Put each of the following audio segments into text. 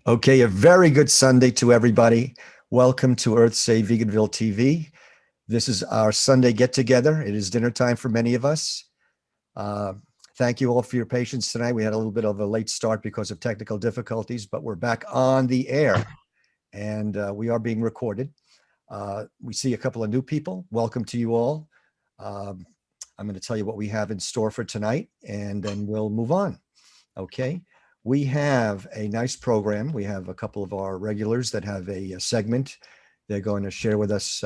Okay, a very good Sunday to everybody. Welcome to EarthSave Veganville TV. This is our Sunday get-together. It is dinner time for many of us. Uh, Thank you all for your patience tonight. We had a little bit of a late start because of technical difficulties, but we're back on the air, and we are being recorded. We see a couple of new people. Welcome to you all. Um, I'm going to tell you what we have in store for tonight, and then we'll move on. Okay. We have a nice program. We have a couple of our regulars that have a segment. They're going to share with us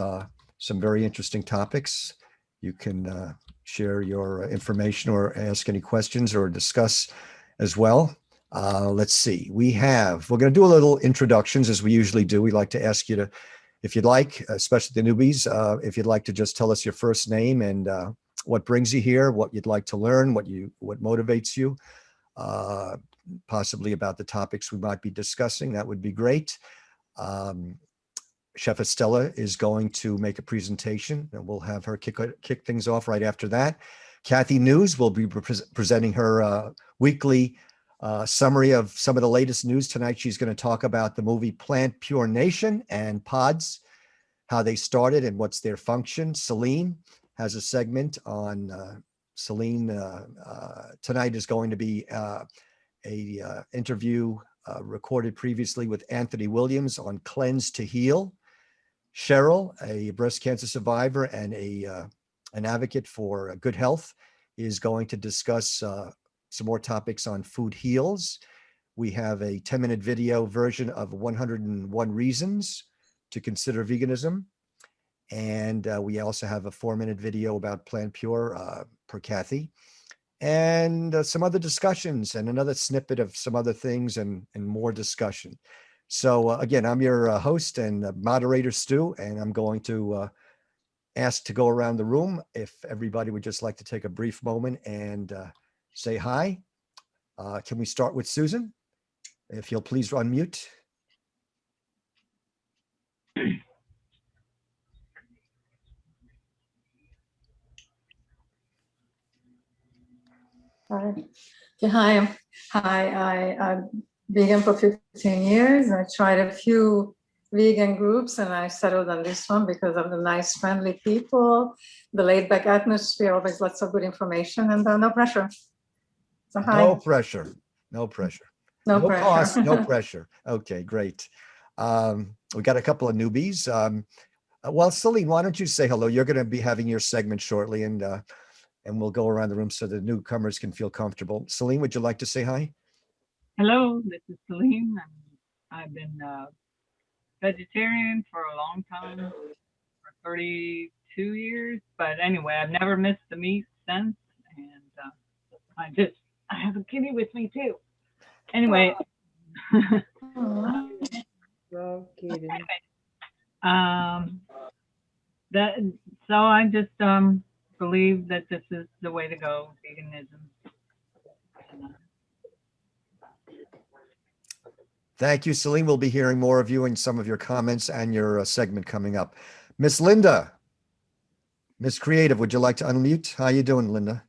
some very interesting topics. You can share your information or ask any questions or discuss as well. Let's see. We're going to do a little introductions as we usually do. We like to ask you to, if you'd like, especially the newbies, if you'd like to just tell us your first name and what brings you here, what you'd like to learn, what motivates you. Possibly about the topics we might be discussing. That would be great. Chef Estella is going to make a presentation, and we'll have her kick things off right after that. Kathy News will be presenting her weekly summary of some of the latest news. Tonight, she's going to talk about the movie Plant Pure Nation and pods, how they started and what's their function. Celine has a segment on Celine tonight is going to be a interview recorded previously with Anthony Williams on Cleanse to Heal. Cheryl, a breast cancer survivor and an advocate for good health, is going to discuss some more topics on food heals. We have a 10-minute video version of 101 Reasons to Consider Veganism. And we also have a 4-minute video about Plant Pure per Kathy. And some other discussions and another snippet of some other things and more discussion. So again, I'm your host and moderator, Stu, and I'm going to ask to go around the room if everybody would just like to take a brief moment and say hi. Can we start with Susan? If you'll please unmute. Hi. I'm vegan for 15 years. I tried a few vegan groups and I settled on this one because of the nice, friendly people, the laid back atmosphere, always lots of good information, and no pressure. So hi. No pressure. No pressure. No No pressure. cost, no pressure. Okay, great. We got a couple of newbies. Well, Celine, why don't you say hello? You're going to be having your segment shortly, and we'll go around the room so the newcomers can feel comfortable. Celine, would you like to say hi? Hello, this is Celine. I've been vegetarian for a long time, for 32 years. But anyway, I've never missed the meat since. And I have a kitty with me too. Anyway. So cute. So I just believe that this is the way to go, veganism. Thank you, Celine. We'll be hearing more of you and some of your comments and your segment coming up. Miss Linda, Miss Creative, would you like to unmute? How you doing, Linda?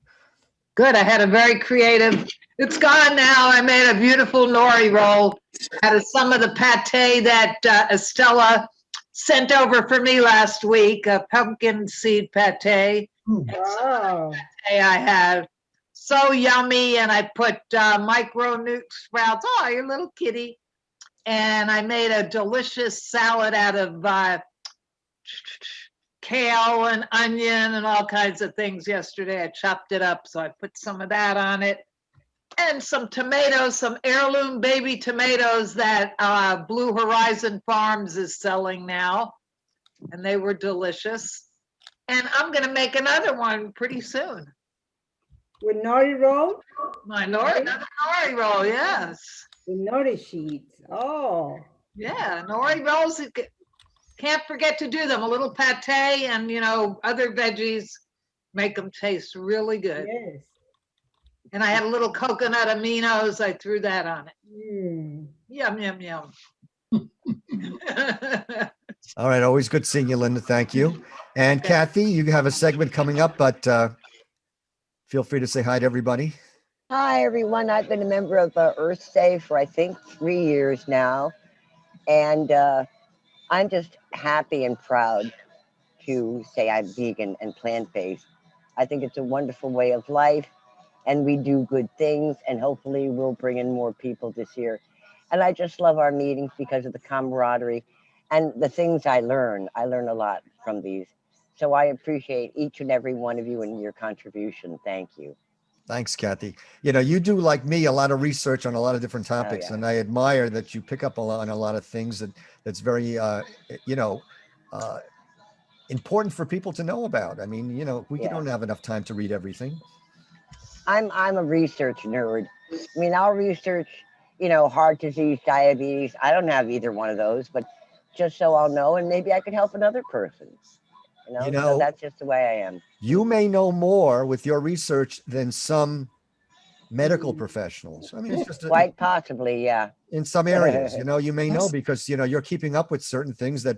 Good. I had a very creative. It's gone now. I made a beautiful nori roll out of some of the pate that Estella sent over for me last week. A pumpkin seed pate. Wow. Pate I had. So yummy. And I put micro nuke sprouts. Oh, your little kitty. And I made a delicious salad out of kale and onion and all kinds of things yesterday. I chopped it up, so I put some of that on it. And some tomatoes, some heirloom baby tomatoes that Blue Horizon Farms is selling now. And they were delicious. And I'm going to make another one pretty soon. With nori roll? Another nori roll, yes. With nori sheets. Oh. Yeah, nori rolls. Can't forget to do them. A little pate and, other veggies make them taste really good. Yes. And I had a little coconut aminos. I threw that on it. Yum, yum, yum. All right. Always good seeing you, Linda. Thank you. And Kathy, you have a segment coming up, but feel free to say hi to everybody. Hi, everyone. I've been a member of EarthSave for, I think, 3 years now. And I'm just happy and proud to say I'm vegan and plant-based. I think it's a wonderful way of life, and we do good things, and hopefully we'll bring in more people this year. And I just love our meetings because of the camaraderie and the things I learn. I learn a lot from these. So I appreciate each and every one of you and your contribution. Thank you. Thanks, Kathy. You know, you do, like me, a lot of research on a lot of different topics, yeah. and I admire that you pick up on a lot of things that's very, you know, uh, important for people to know about. I mean, you know, we Yeah. don't have enough time to read everything. I'm a research nerd. I mean, I'll research, heart disease, diabetes. I don't have either one of those, but just so I'll know, and maybe I could help another person. You So know, that's just the way I am. you may know more with your research than some medical professionals. I mean, it's just Quite possibly, yeah. in some areas, you know, you may know because, you know, you're keeping up with certain things that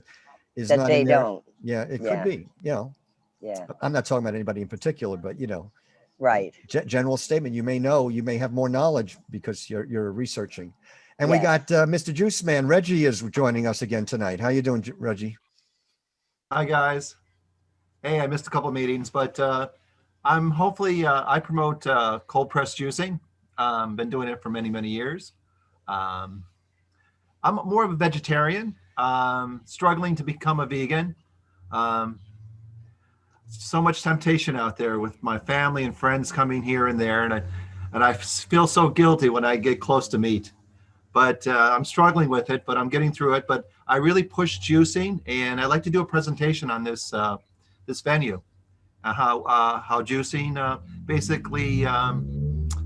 is That not they in there. don't. Yeah, it could Yeah. be, you know. Yeah. I'm not talking about anybody in particular, but, you know, Right. general statement, you may know, you may have more knowledge because you're researching. And we Yes. got Mr. Juice Man, Reggie is joining us again tonight. How you doing, Reggie? Hi, guys. Hey, I missed a couple meetings, but I'm hopefully, I promote cold press juicing. Been doing it for many, many years. I'm more of a vegetarian, struggling to become a vegan. So much temptation out there with my family and friends coming here and there, and I feel so guilty when I get close to meat. But I'm struggling with it, but I'm getting through it. But I really push juicing, and I'd like to do a presentation on this this venue, how juicing basically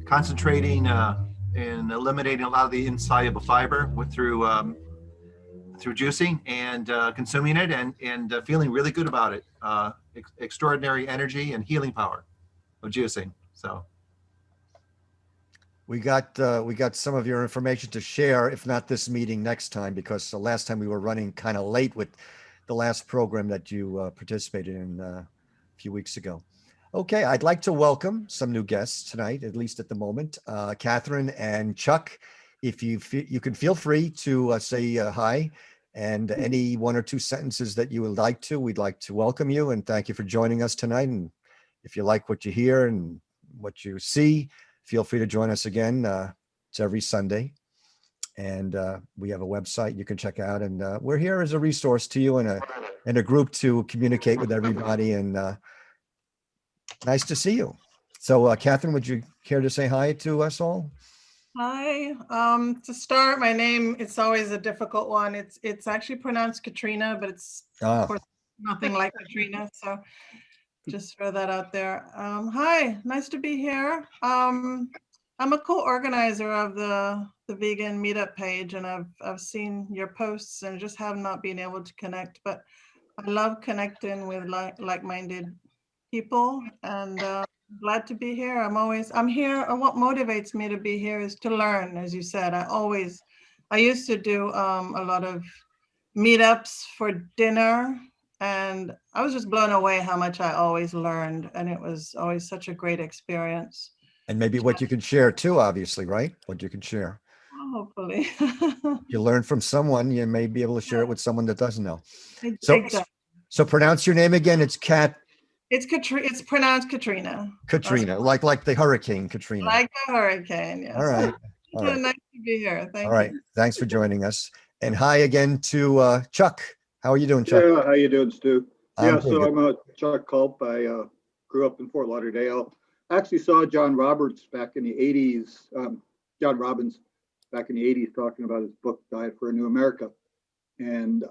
concentrating and eliminating a lot of the insoluble fiber through juicing and consuming it and feeling really good about it. Extraordinary energy and healing power of juicing. So. We got some of your information to share, if not this meeting, next time, because the last time we were running kind of late with the last program that you participated in a few weeks ago. Okay, I'd like to welcome some new guests tonight, at least at the moment. Catherine and Chuck, if you can feel free to say hi, and any one or two sentences that you would like to, we'd like to welcome you and thank you for joining us tonight. And if you like what you hear and what you see, feel free to join us again. It's every Sunday. And we have a website you can check out. And we're here as a resource to you and a group to communicate with everybody. And nice to see you. So Catherine, would you care to say hi to us all? Hi. To start, my name, it's always a difficult one. It's actually pronounced Katrina, but it's of course nothing like Katrina. So just throw that out there. Hi, nice to be here. I'm a co-organizer of the vegan meetup page, and I've seen your posts and just have not been able to connect, but I love connecting with like-minded people, and glad to be here. I'm here, and what motivates me to be here is to learn. As you said, I used to do a lot of meetups for dinner, and I was just blown away how much I always learned, and it was always such a great experience. And maybe what you can share too, obviously, right? What you can share. Hopefully. You learn from someone, you may be able to share it with someone that doesn't know. Exactly. So pronounce your name again. It's It's pronounced Katrina. Katrina, like the hurricane Katrina. Like the hurricane, yes. All right. All right. Nice to be here. Thank you. All right. Thanks for joining us. And hi again to Chuck. How are you doing, Chuck? Yeah, how you doing, Stu? I'm So I'm Chuck Culp. I grew up in Fort Lauderdale. I actually saw John Roberts back in the 80s, John Robbins back in the 80s talking about his book, Diet for a New America. And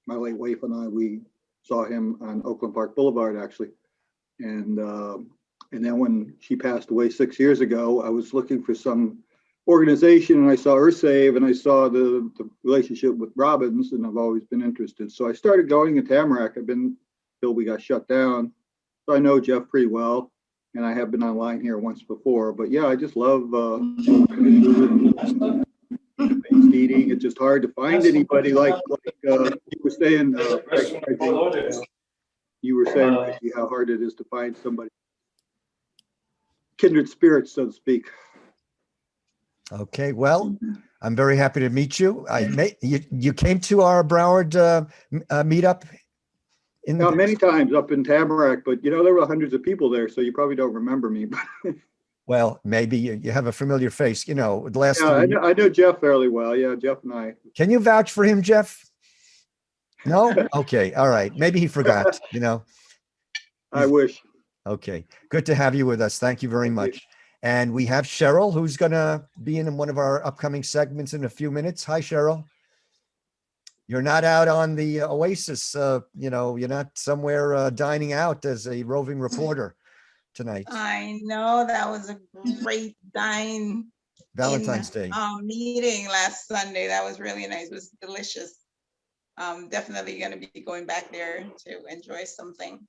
my late wife and I, we saw him on Oakland Park Boulevard, actually. And then when she passed away 6 years ago, I was looking for some organization, and I saw EarthSave, and I saw the relationship with Robbins, and I've always been interested. So I started going to Tamarack. I've been till we got shut down. So I know Jeff pretty well, and I have been online here once before. But yeah, I just love eating. It's just hard to find anybody like you were saying. You were saying, Reggie, how hard it is to find somebody, kindred spirits, so to speak. Okay, well, I'm very happy to meet you. You came to our Broward meetup in the Now, many times up in Tamarack, but there were hundreds of people there, so you probably don't remember me. Well, maybe you have a familiar face. The last Yeah, 3 years. I know Jeff fairly well. Yeah, Jeff and I. Can you vouch for him, Jeff? No? Okay, all right. Maybe he forgot. I wish. Okay, good to have you with us. Thank you very Thank you. much. And we have Cheryl, who's going to be in one of our upcoming segments in a few minutes. Hi, Cheryl. You're not out on the Oasis. You're not somewhere dining out as a roving reporter tonight. I know that was a great Valentine's Day. meeting last Sunday. That was really nice. It was delicious. Definitely going to be going back there to enjoy something.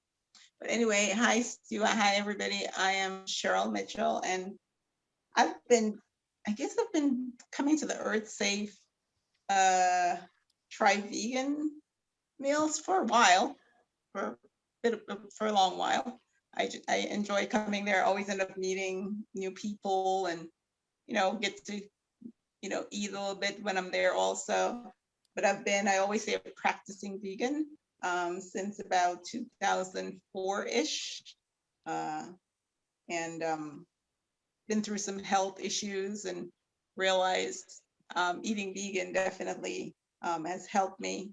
But anyway, hi Stu, hi everybody. I am Cheryl Mitchell, and I guess I've been coming to the EarthSave try vegan meals for a while, for a long while. I enjoy coming there. I always end up meeting new people and get to eat a little bit when I'm there also. But I always say, a practicing vegan since about 2004-ish, and been through some health issues and realized eating vegan definitely has helped me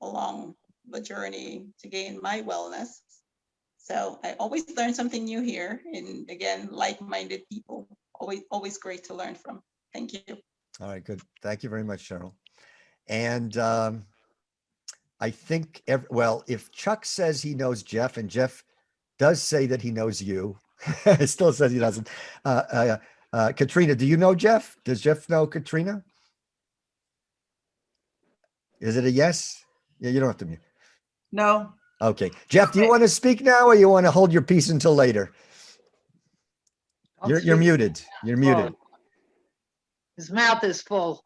along the journey to gain my wellness. So I always learn something new here, and again, like-minded people, always great to learn from. Thank you. All right, good. Thank you very much, Cheryl. And I think, if Chuck says he knows Jeff, and Jeff does say that he knows you, it still says he doesn't. Katrina, do you know Jeff? Does Jeff know Katrina? Is it a yes? Yeah, you don't have to mute. No. Okay. Jeff, do you want to speak now, or you want to hold your peace until later? You're muted. You're muted. His mouth is full.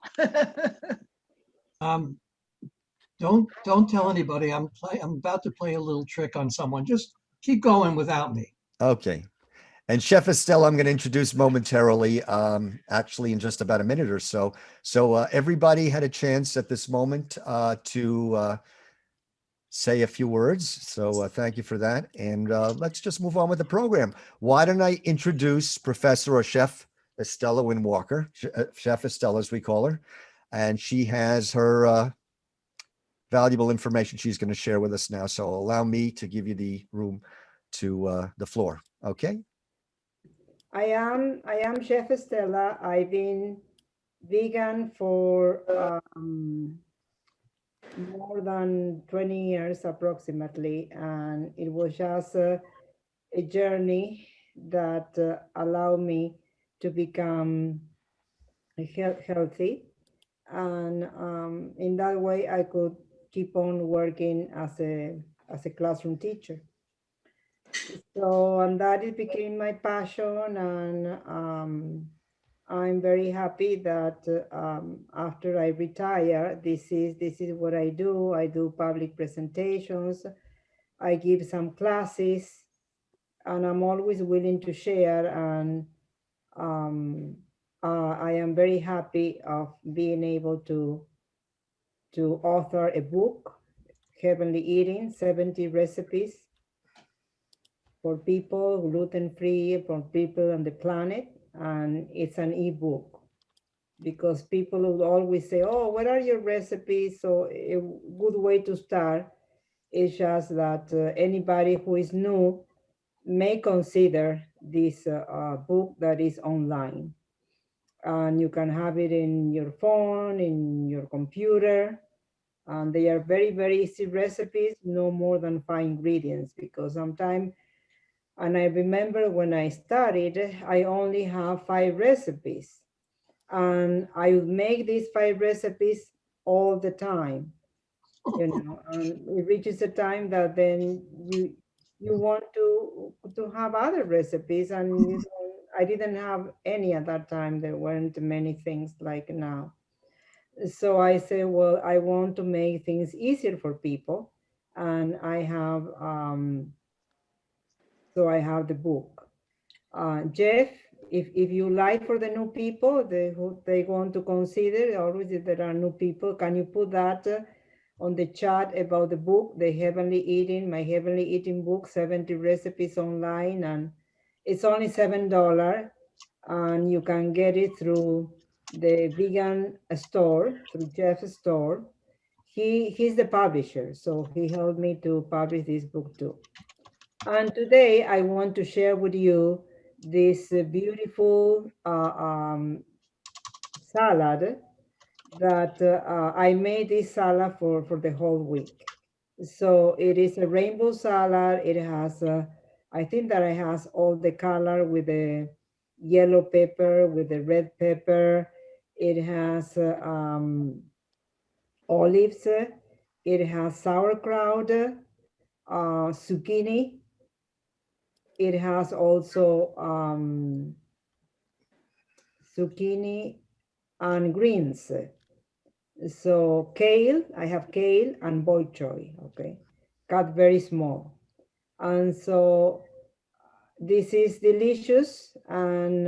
Don't tell anybody. I'm about to play a little trick on someone. Just keep going without me. Okay. And Chef Estelle, I'm going to introduce momentarily, actually in just about a minute or so. So everybody had a chance at this moment to say a few words. So thank you for that. And let's just move on with the program. Why don't I introduce Professor or Chef Estella Wynn Walker, Chef Estella as we call her, and she has her valuable information she's going to share with us now. So allow me to give you the room to the floor. Okay. I am Chef Estella. I've been vegan for more than 20 years approximately, and it was just a journey that allowed me to become healthy, and in that way I could keep on working as a classroom teacher. So, and that it became my passion, and I'm very happy that after I retire, this is what I do. I do public presentations, I give some classes, and I'm always willing to share. And I am very happy of being able to author a book, Heavenly Eating, 70 recipes for people, gluten-free, for people on the planet. And it's an ebook, because people will always say, oh, what are your recipes? So a good way to start is just that anybody who is new may consider this book that is online. And you can have it in your phone, in your computer. And they are very, very easy recipes, no more than 5 ingredients, because sometimes, and I remember when I started, I only have 5 recipes. And I would make these 5 recipes all the time, and it reaches a time that then you want to have other recipes, and I didn't have any at that time. There weren't many things like now. So I said, well, I want to make things easier for people, and I have so I have the book. Jeff, if you like for the new people, who they want to consider, always if there are new people, can you put that on the chat about the book, The Heavenly Eating, My Heavenly Eating book, 70 recipes online, and it's only $7, and you can get it through the vegan store, through Jeff's store. He's the publisher, so he helped me to publish this book too. And today I want to share with you this beautiful salad that I made this salad for the whole week. So it is a rainbow salad. It has, I think that it has all the color with the yellow pepper, with the red pepper. It has olives. It has sauerkraut, zucchini. It has also zucchini and greens. So kale, I have kale and bok choy, okay, cut very small. And so this is delicious, and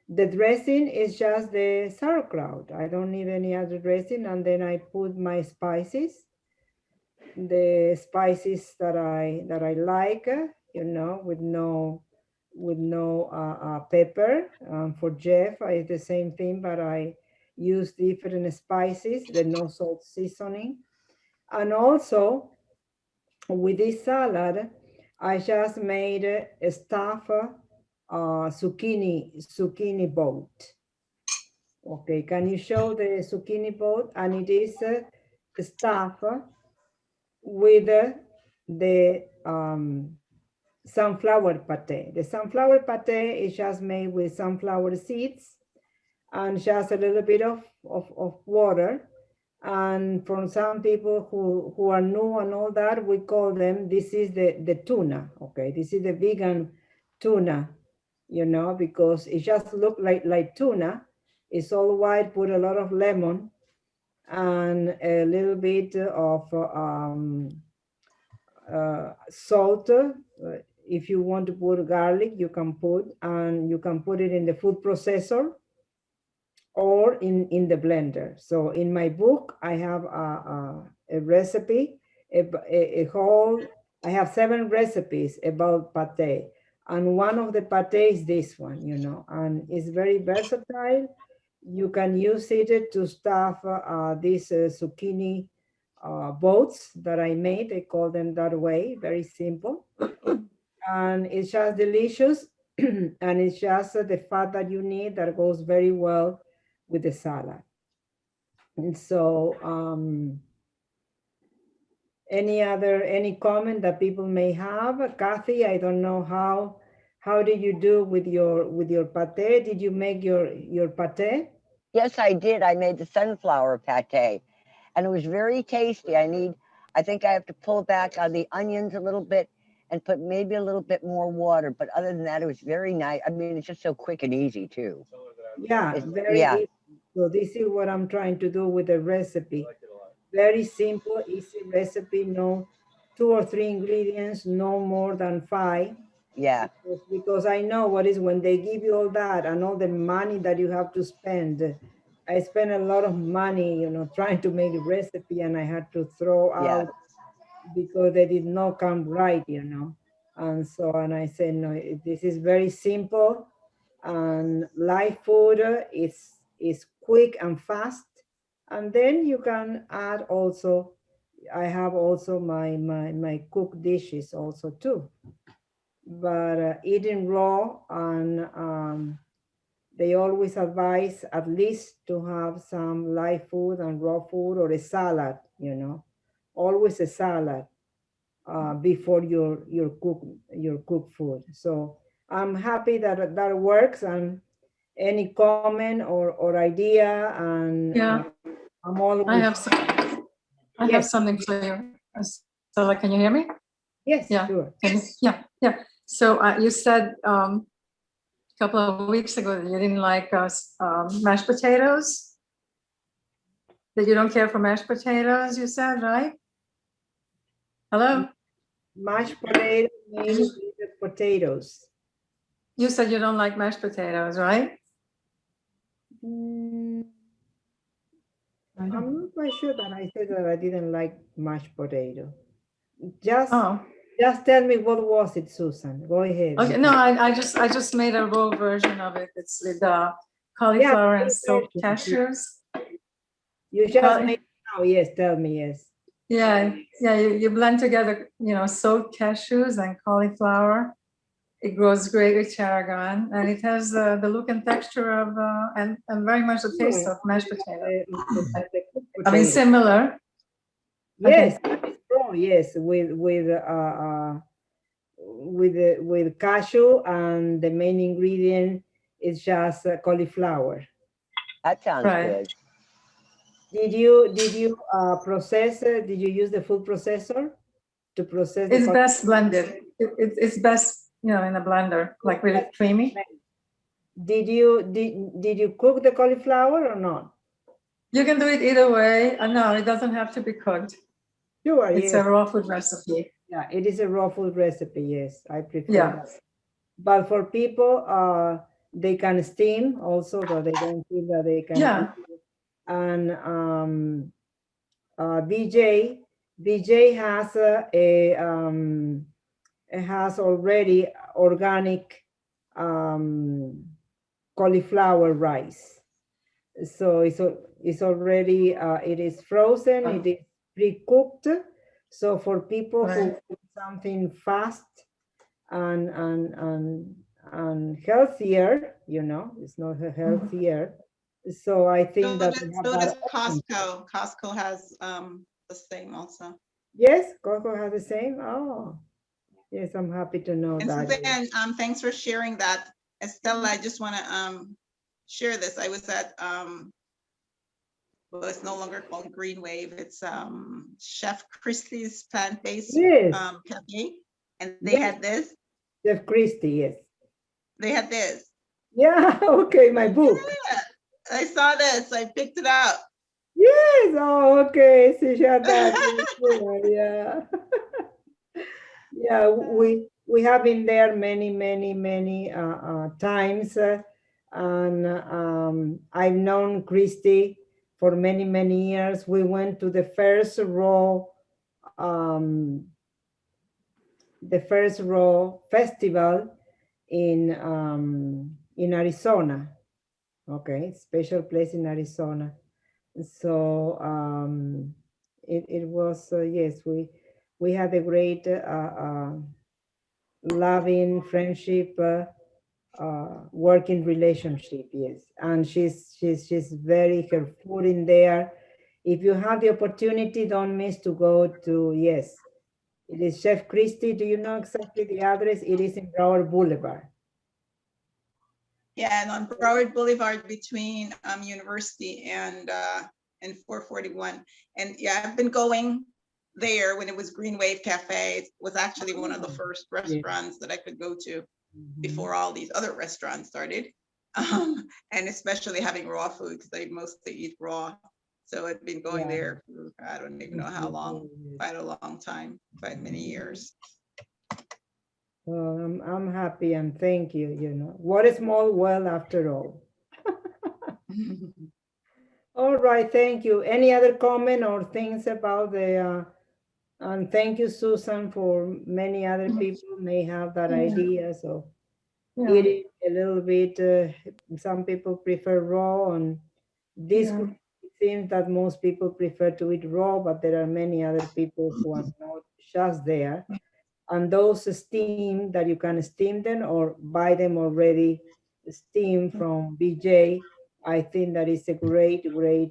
the dressing is just the sauerkraut. I don't need any other dressing, and then I put my spices, the spices that I like, you know, with no pepper. For Jeff, I the same thing, but I use different spices, the no salt seasoning. And also with this salad, I just made a stuffed zucchini boat. Okay, can you show the zucchini boat? And it is stuffed with the sunflower pate. The sunflower pate is just made with sunflower seeds and just a little bit of water. And from some people who are new and all that, we call them, this is the tuna, okay? This is the vegan tuna, you know, because it just looks like tuna. It's all white, put a lot of lemon and a little bit of salt. If you want to put garlic, you can put, and you can put it in the food processor or in the blender. So in my book, I have a recipe, a whole, I have 7 recipes about pate. And one of the pate is this one, you know, and it's very versatile. You can use it to stuff these zucchini boats that I made. I call them that way, very simple. And it's just delicious. And it's just the fat that you need that goes very well with the salad. And so any comment that people may have? Kathy, I don't know how did you do with your pate? Did you make your pate? Yes, I did. I made the sunflower pate, and it was very tasty. I think I have to pull back on the onions a little bit and put maybe a little bit more water. But other than that, it was very nice. I mean, it's just so quick and easy too. Yeah, very easy. So this is what I'm trying to do with the recipe. Very simple, easy recipe. No 2 or 3 ingredients, no more than 5. Yeah. Because I know what is when they give you all that and all the money that you have to spend. I spent a lot of money, you know, trying to make a recipe, and I had to throw out because they did not come right, you know. And so, and I said, no, this is very simple, and live food is quick and fast. And then you can add also, I have also my cooked dishes also too. But eating raw, and they always advise at least to have some live food and raw food or a salad, you know, always a salad before your cooked food. So I'm happy that that works. And any comment or idea, and yeah, I'm always. I have something for you. So, can you hear me? Yes, yeah, sure. Yeah. So you said a couple of weeks ago that you didn't like mashed potatoes. That you don't care for mashed potatoes. You said, right? Hello. Mashed potatoes means potatoes. You said you don't like mashed potatoes, right? Mm, I'm not quite sure that I said that I didn't like mashed potato. Just, Oh, just tell me what was it, Susan? Go ahead. okay. No, I just made a raw version of it. It's with cauliflower and soaked cashews. You just Col- made, oh, yes, tell me, yes. Yeah, yeah. You blend together, soaked cashews and cauliflower. It grows great with tarragon, and it has the look and texture of and very much the taste of mashed potato. I mean, similar. Yes, raw, yes, with cashew, and the main ingredient is just cauliflower. That sounds Right. good. Did you process it? Did you use the food processor to process the It's cauliflower? best blended. It's best, in a blender, like really creamy. Did you cook the cauliflower or not? You can do it either way. No, it doesn't have to be cooked. Sure, It's yes. a raw food recipe. Yeah, it is a raw food recipe. Yes, I prefer Yeah. that. But for people, they can steam also, so they don't feel that they can. Yeah. And BJ has it has already organic cauliflower rice. So it's already it is frozen. It is pre-cooked. So for people who Right. want something fast and healthier, it's not healthier. So I think that we have So does that option. Costco. Costco has the same also. Yes, Coco has the same. Oh, yes, I'm happy to know And that. Suzanne, thanks for sharing that. Estella, I just want to share this. I was at well, it's no longer called Green Wave. It's Chef Christie's plant-based Yes. cafe, and they had this. Chef Christie, yes. They had this. Yeah, okay, my book. Yeah, I saw this. I picked it up. Yes, oh, okay. So shut that. Yeah. Yeah, we have been there many times, and I've known Christy for many years. We went to the first row festival in Arizona. Okay, special place in Arizona. So it was yes, we had a great loving friendship, working relationship. Yes, and she's very her food in there. If you have the opportunity, don't miss to go to. Yes, it is Chef Christie. Do you know exactly the address? It is in Broward Boulevard. Yeah, and on Broward Boulevard between University and 441. And yeah, I've been going there when it was Green Wave Cafe. It was actually one of the first restaurants that I could go to before all these other restaurants started. And especially having raw food, because I mostly eat raw. So I've been going there for, I don't even know how long, quite a long time, quite many years. Well, I'm happy and thank you. What a small world after all. All right, thank you. Any other comment or things about the? And thank you, Susan, for many other people may have that idea. So eating a little bit. Some people prefer raw, and this group seems that most people prefer to eat raw, but there are many other people who are not just there. And those steam that you can steam them or buy them already steam from BJ, I think that is a great way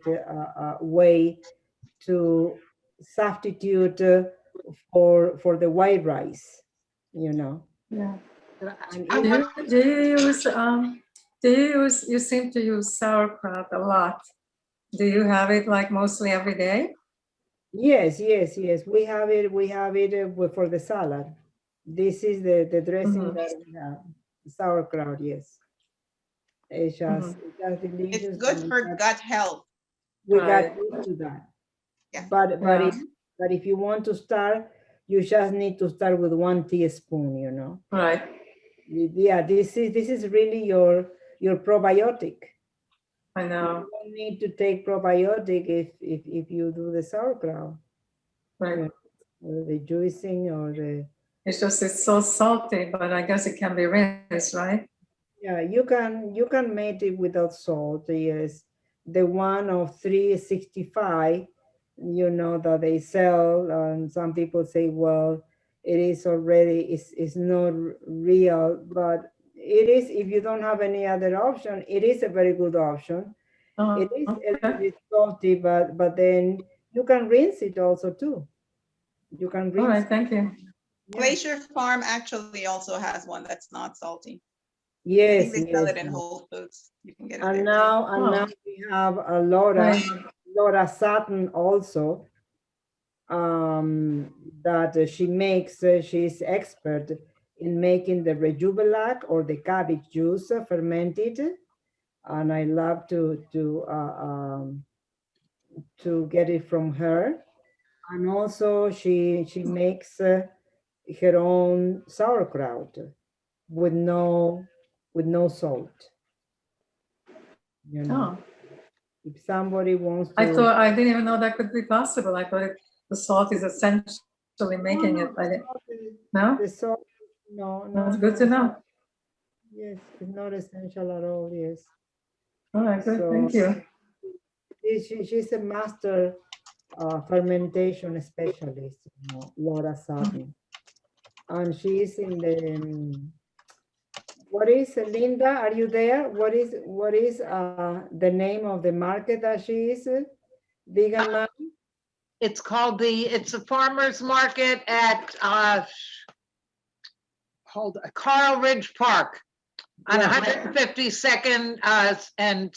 to substitute for the white rice, Yeah. And You seem to use sauerkraut a lot. Do you have it like mostly every day? Yes. We have it for the salad. This is the dressing that we have. Sauerkraut, yes. It's just delicious. It's good for gut health. We got used to that. Yeah. But if you want to start, you just need to start with 1 teaspoon, Right. Yeah, this is really your probiotic. I know. You don't need to take probiotic if you do the sauerkraut. Right. Or the juicing or the. It's just it's so salty, but I guess it can be rinsed, right? Yeah, you can make it without salt. Yes, the one of 365, that they sell, and some people say, well, it is already it's not real, but it is. If you don't have any other option, it is a very good option. It is a little bit salty, but then you can rinse it also too. You can rinse. All right, thank you. Yeah. Glacier Farm actually also has one that's not salty. I Yes, think they sell yes. it in Whole Foods. You can get it And there. now we have a Laura Sutton also, that she makes. She's expert in making the rejuvelac or the cabbage juice fermented, and I love to get it from her. And also she makes her own sauerkraut with no salt. Oh, If somebody wants I to. thought I didn't even know that could be possible. I thought the salt is essentially making it. I didn't. No, The salt, no, that's good to know. Yes, it's not essential at all. Yes. All right, good. So Thank you. she's a master fermentation specialist, Laura Sutton, and she's in the. What is Linda? Are you there? What is the name of the market that she is? Vegan Mom? It's called it's a farmer's market at Coral Ridge Park on Yeah. 152nd and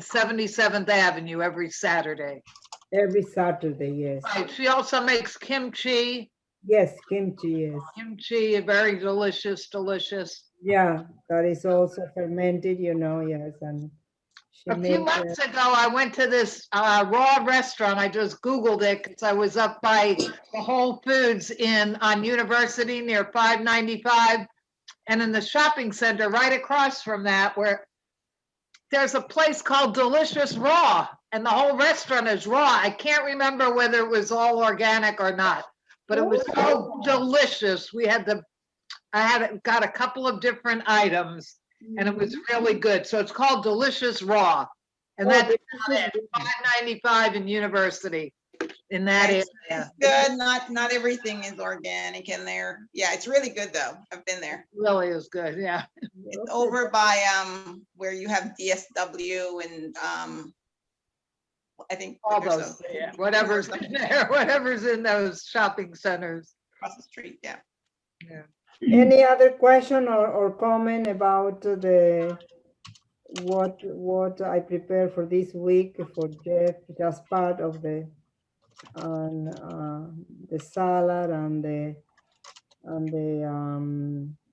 77th Avenue every Saturday. Every Saturday, yes. Right. She also makes kimchi. Yes, kimchi, yes. Kimchi, very delicious. Yeah, that is also fermented, yes. And she A few makes months ago, I went to this raw restaurant. I just Googled it because I was up by the Whole Foods on University near 595. And in the shopping center right across from that, where there's a place called Delicious Raw, and the whole restaurant is raw. I can't remember whether it was all organic or not, but it was so delicious. I got a couple of different items, and it was really good. So it's called Delicious Raw, and that's at 595 in University in that It's area. good. Not everything is organic in there. Yeah, it's really good though. I've been there. It really is good. Yeah. It's over by where you have DSW and I think All there's those, whatever's in there, whatever's in those shopping centers. across the street. Yeah. Any other question or comment about what I prepared for this week for Jeff? Just part of the salad and the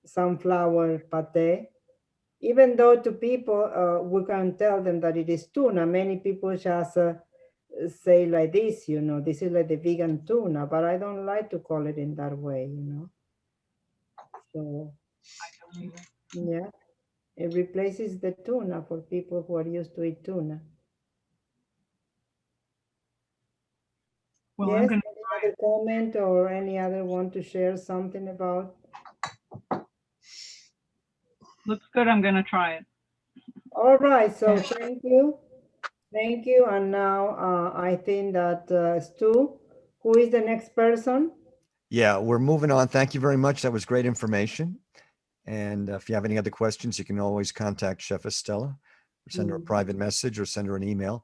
sunflower pate. Even though to people we can tell them that it is tuna, many people just say like this, this is like the vegan tuna, but I don't like to call it in that way, So, yeah, it replaces the tuna for people who are used to eat tuna. Well, Yes, any other comment or any other want to share something about? looks good. I'm going to try it. All right, so thank you. Thank you. And now I think that Stu, who is the next person? Yeah, we're moving on. Thank you very much. That was great information. And if you have any other questions, you can always contact Chef Estella or send her a private message or send her an email.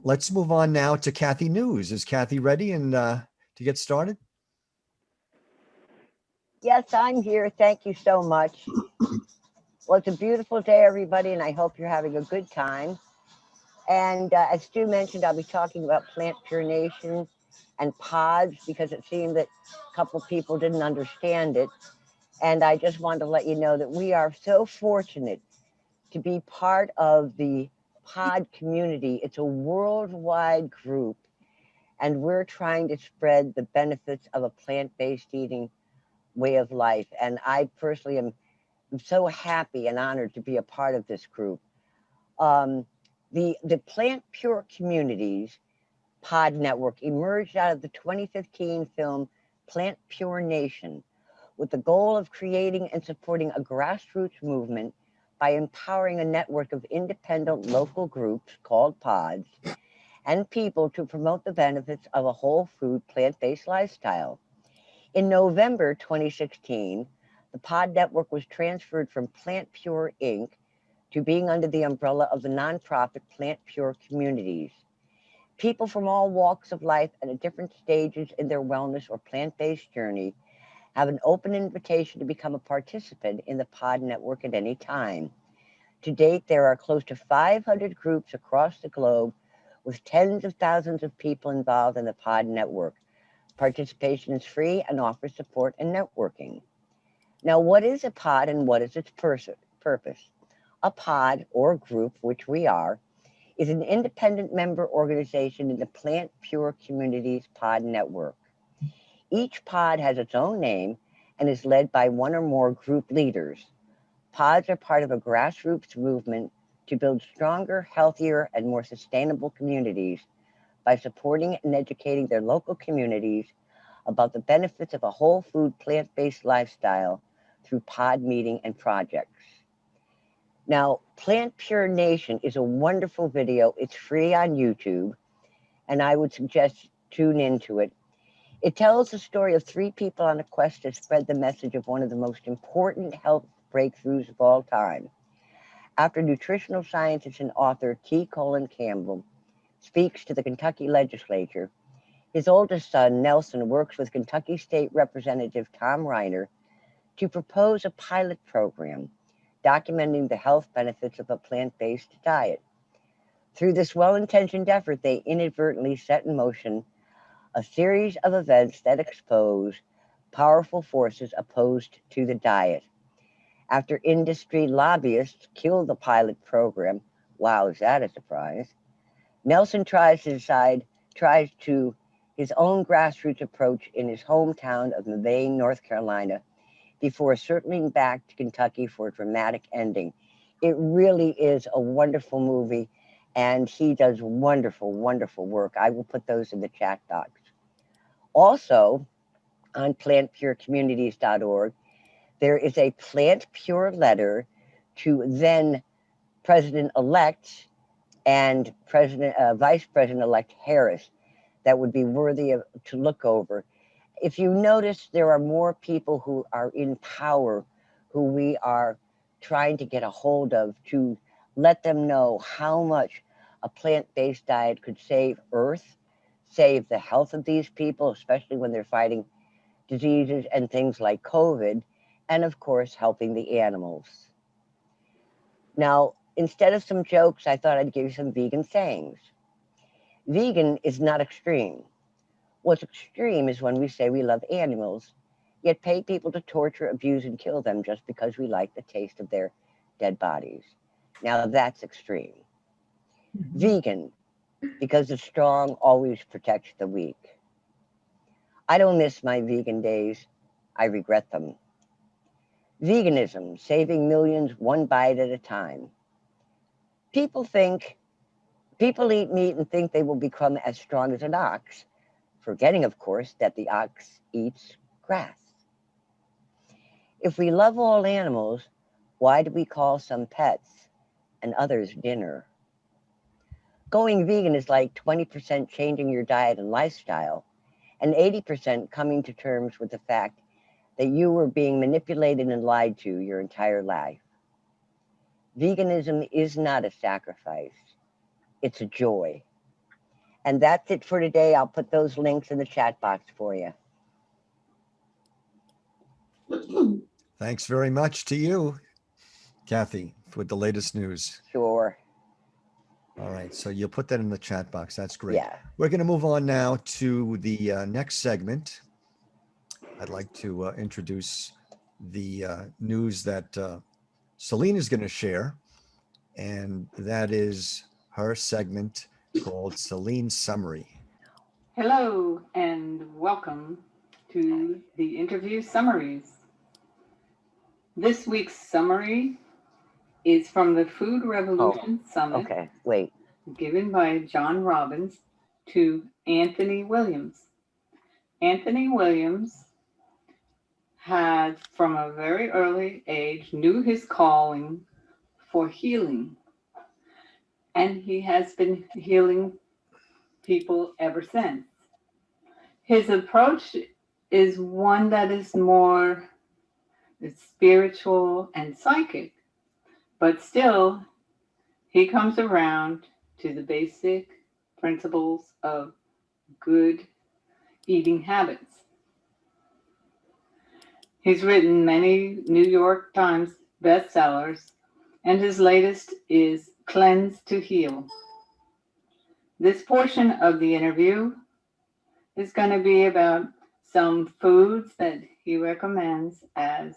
Let's move on now to Kathy News. Is Kathy ready and to get started? Yes, I'm here. Thank you so much. Well, it's a beautiful day, everybody, and I hope you're having a good time. And as Stu mentioned, I'll be talking about plant purination and pods because it seemed that a couple people didn't understand it. And I just wanted to let you know that we are so fortunate to be part of the pod community. It's a worldwide group, and we're trying to spread the benefits of a plant-based eating way of life. And I personally am I'm so happy and honored to be a part of this group. The Plant Pure Communities Pod Network emerged out of the 2015 film Plant Pure Nation with the goal of creating and supporting a grassroots movement by empowering a network of independent local groups called pods and people to promote the benefits of a whole food plant-based lifestyle. In November 2016, the pod network was transferred from Plant Pure Inc. to being under the umbrella of the nonprofit Plant Pure Communities. People from all walks of life and at different stages in their wellness or plant-based journey have an open invitation to become a participant in the pod network at any time. To date, there are close to 500 groups across the globe with tens of thousands of people involved in the pod network. Participation is free and offers support and networking. Now, what is a pod and what is its purpose? A pod or group, which we are, is an independent member organization in the Plant Pure Communities Pod Network. Each pod has its own name and is led by one or more group leaders. Pods are part of a grassroots movement to build stronger, healthier, and more sustainable communities by supporting and educating their local communities about the benefits of a whole food plant-based lifestyle through pod meeting and projects. Now, Plant Pure Nation is a wonderful video. It's free on YouTube, and I would suggest tune into it. It tells the story of three people on a quest to spread the message of one of the most important health breakthroughs of all time. After nutritional scientist and author T. Colin Campbell speaks to the Kentucky legislature, his oldest son, Nelson, works with Kentucky State Representative Tom Reiner to propose a pilot program documenting the health benefits of a plant-based diet. Through this well-intentioned effort, they inadvertently set in motion a series of events that expose powerful forces opposed to the diet. After industry lobbyists killed the pilot program, wow, is that a surprise? Nelson tries to his own grassroots approach in his hometown of Mebane, North Carolina, before circling back to Kentucky for a dramatic ending. It really is a wonderful movie, and he does wonderful, wonderful work. I will put those in the chat box. Also, on plantpurecommunities.org, there is a Plant Pure letter to then President-elect and Vice President-elect Harris that would be worthy to look over. If you notice, there are more people who are in power who we are trying to get a hold of to let them know how much a plant-based diet could save Earth, save the health of these people, especially when they're fighting diseases and things like COVID, and of course, helping the animals. Now, instead of some jokes, I thought I'd give you some vegan sayings. Vegan is not extreme. What's extreme is when we say we love animals, yet pay people to torture, abuse, and kill them just because we like the taste of their dead bodies. Now that's extreme. Vegan, because the strong always protects the weak. I don't miss my vegan days. I regret them. Veganism, saving millions one bite at a time. People eat meat and think they will become as strong as an ox, forgetting, of course, that the ox eats grass. If we love all animals, why do we call some pets and others dinner? Going vegan is like 20% changing your diet and lifestyle, and 80% coming to terms with the fact that you were being manipulated and lied to your entire life. Veganism is not a sacrifice. It's a joy. And that's it for today. I'll put those links in the chat box for you. Thanks very much to you, Kathy, with the latest news. Sure. All right, so you'll put that in the chat box. That's great. Yeah. We're going to move on now to the next segment. I'd like to introduce the news that Celine is going to share, and that is her segment called Celine's Summary. Hello and welcome to the interview summaries. This week's summary is from the Food Revolution Summit, Okay, wait. given by John Robbins to Anthony Williams. Anthony Williams had, from a very early age, knew his calling for healing, and he has been healing people ever since. His approach is one that is more spiritual and psychic, but still he comes around to the basic principles of good eating habits. He's written many New York Times bestsellers, and his latest is Cleanse to Heal. This portion of the interview is going to be about some foods that he recommends as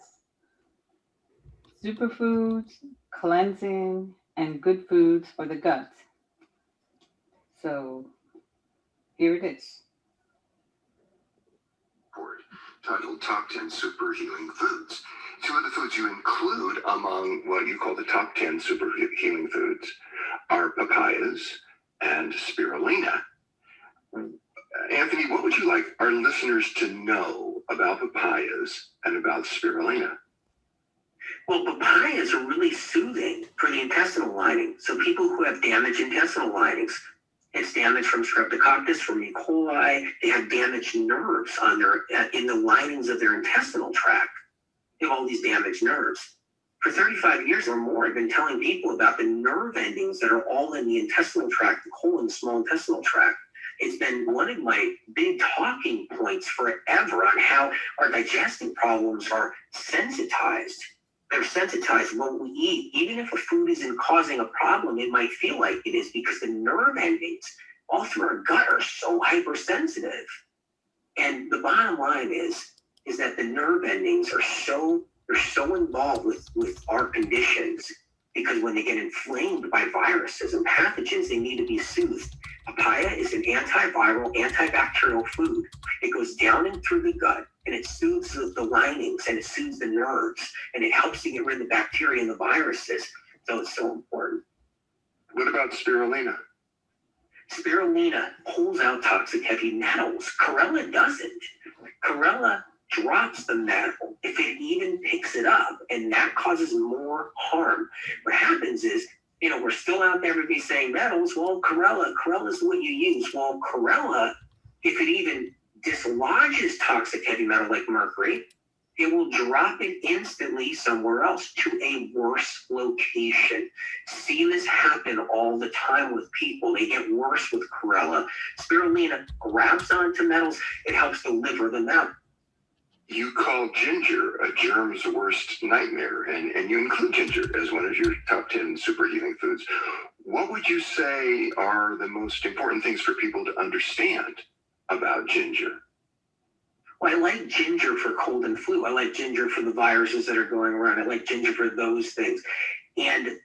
superfoods, cleansing, and good foods for the gut. So here it is. Titled Top 10 Super Healing Foods. Two of the foods you include among what you call the top 10 super healing foods are papayas and spirulina. Anthony, what would you like our listeners to know about papayas and about spirulina? Well, papayas are really soothing for the intestinal lining. So people who have damaged intestinal linings, it's damage from streptococcus, from E. coli, they have damaged nerves on in the linings of their intestinal tract. They have all these damaged nerves. For 35 years or more, I've been telling people about the nerve endings that are all in the intestinal tract, the colon, the small intestinal tract. It's been one of my big talking points forever on how our digestive problems are sensitized. They're sensitized to what we eat. Even if a food isn't causing a problem, it might feel like it is because the nerve endings all through our gut are so hypersensitive. And the bottom line is that the nerve endings are so involved with our conditions, because when they get inflamed by viruses and pathogens, they need to be soothed. Papaya is an antiviral, antibacterial food. It goes down and through the gut, and it soothes the linings, and it soothes the nerves, and it helps to get rid of the bacteria and the viruses. So it's so important. What about spirulina? Spirulina pulls out toxic heavy metals. Chlorella doesn't. Chlorella drops the metal if it even picks it up, and that causes more harm. What happens is, we're still out there, everybody saying metals. Well, Chlorella is what you use. Well, Chlorella, if it even dislodges toxic heavy metal like mercury, it will drop it instantly somewhere else to a worse location. See this happen all the time with people. They get worse with Chlorella. Spirulina grabs onto metals. It helps deliver them out. You call ginger a germ's worst nightmare, and you include ginger as one of your top 10 super healing foods. What would you say are the most important things for people to understand about ginger? Well, I like ginger for cold and flu. I like ginger for the viruses that are going around. I like ginger for those things. And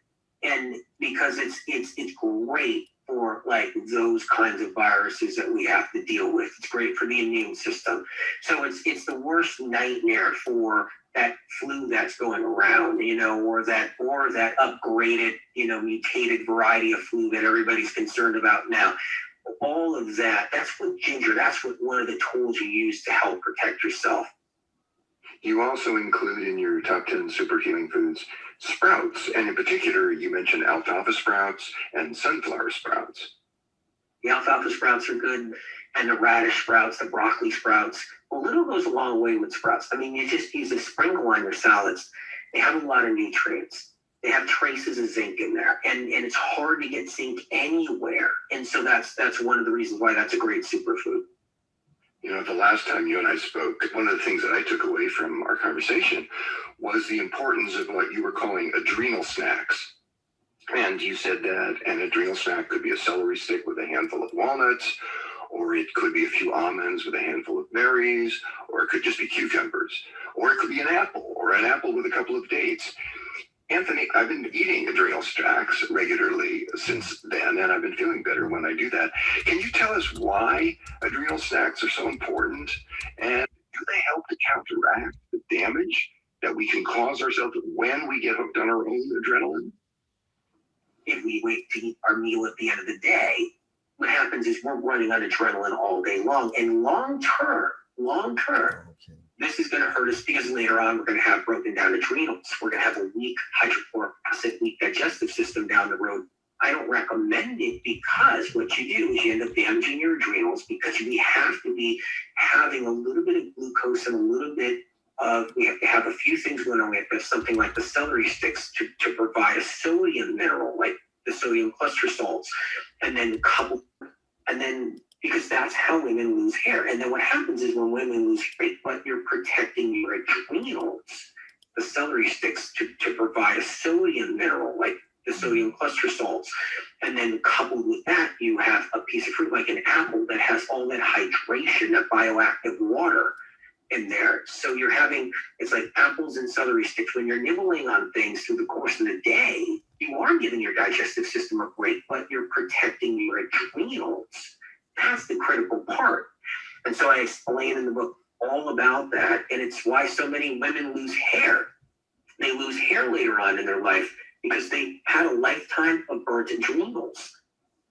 because it's great for like those kinds of viruses that we have to deal with. It's great for the immune system. So it's the worst nightmare for that flu that's going around, or that upgraded, mutated variety of flu that everybody's concerned about now. All of that, that's what one of the tools you use to help protect yourself. You also include in your top 10 super healing foods sprouts, and in particular, you mentioned alfalfa sprouts and sunflower sprouts. The alfalfa sprouts are good, and the radish sprouts, the broccoli sprouts. A little goes a long way with sprouts. I mean, you just use a sprinkle on your salads. They have a lot of nutrients. They have traces of zinc in there, and it's hard to get zinc anywhere. And so that's one of the reasons why that's a great superfood. The last time you and I spoke, one of the things that I took away from our conversation was the importance of what you were calling adrenal snacks. And you said that an adrenal snack could be a celery stick with a handful of walnuts, or it could be a few almonds with a handful of berries, or it could just be cucumbers, or it could be an apple, or an apple with a couple of dates. Anthony, I've been eating adrenal snacks regularly since then, and I've been feeling better when I do that. Can you tell us why adrenal snacks are so important, and do they help to counteract the damage that we can cause ourselves when we get hooked on our own adrenaline? If we wait to eat our meal at the end of the day, what happens is we're running on adrenaline all day long. And long term, this is going to hurt us because later on we're going to have broken down adrenals. We're going to have a weak hydrochloric acid, weak digestive system down the road. I don't recommend it because what you do is you end up damaging your adrenals because we have to be having a little bit of glucose and a little bit of, we have to have a few things going on. We have to have something like the celery sticks to provide a sodium mineral, like the sodium cluster salts, and then because that's how women lose hair. And then what happens is when women lose hair, but you're protecting your adrenals, the celery sticks to provide a sodium mineral, like the sodium cluster salts. And then coupled with that, you have a piece of fruit like an apple that has all that hydration, that bioactive water in there. So you're having, it's like apples and celery sticks. When you're nibbling on things through the course of the day, you are giving your digestive system a break, but you're protecting your adrenals. That's the critical part. And so I explain in the book all about that. And it's why so many women lose hair. They lose hair later on in their life because they had a lifetime of burnt adrenals,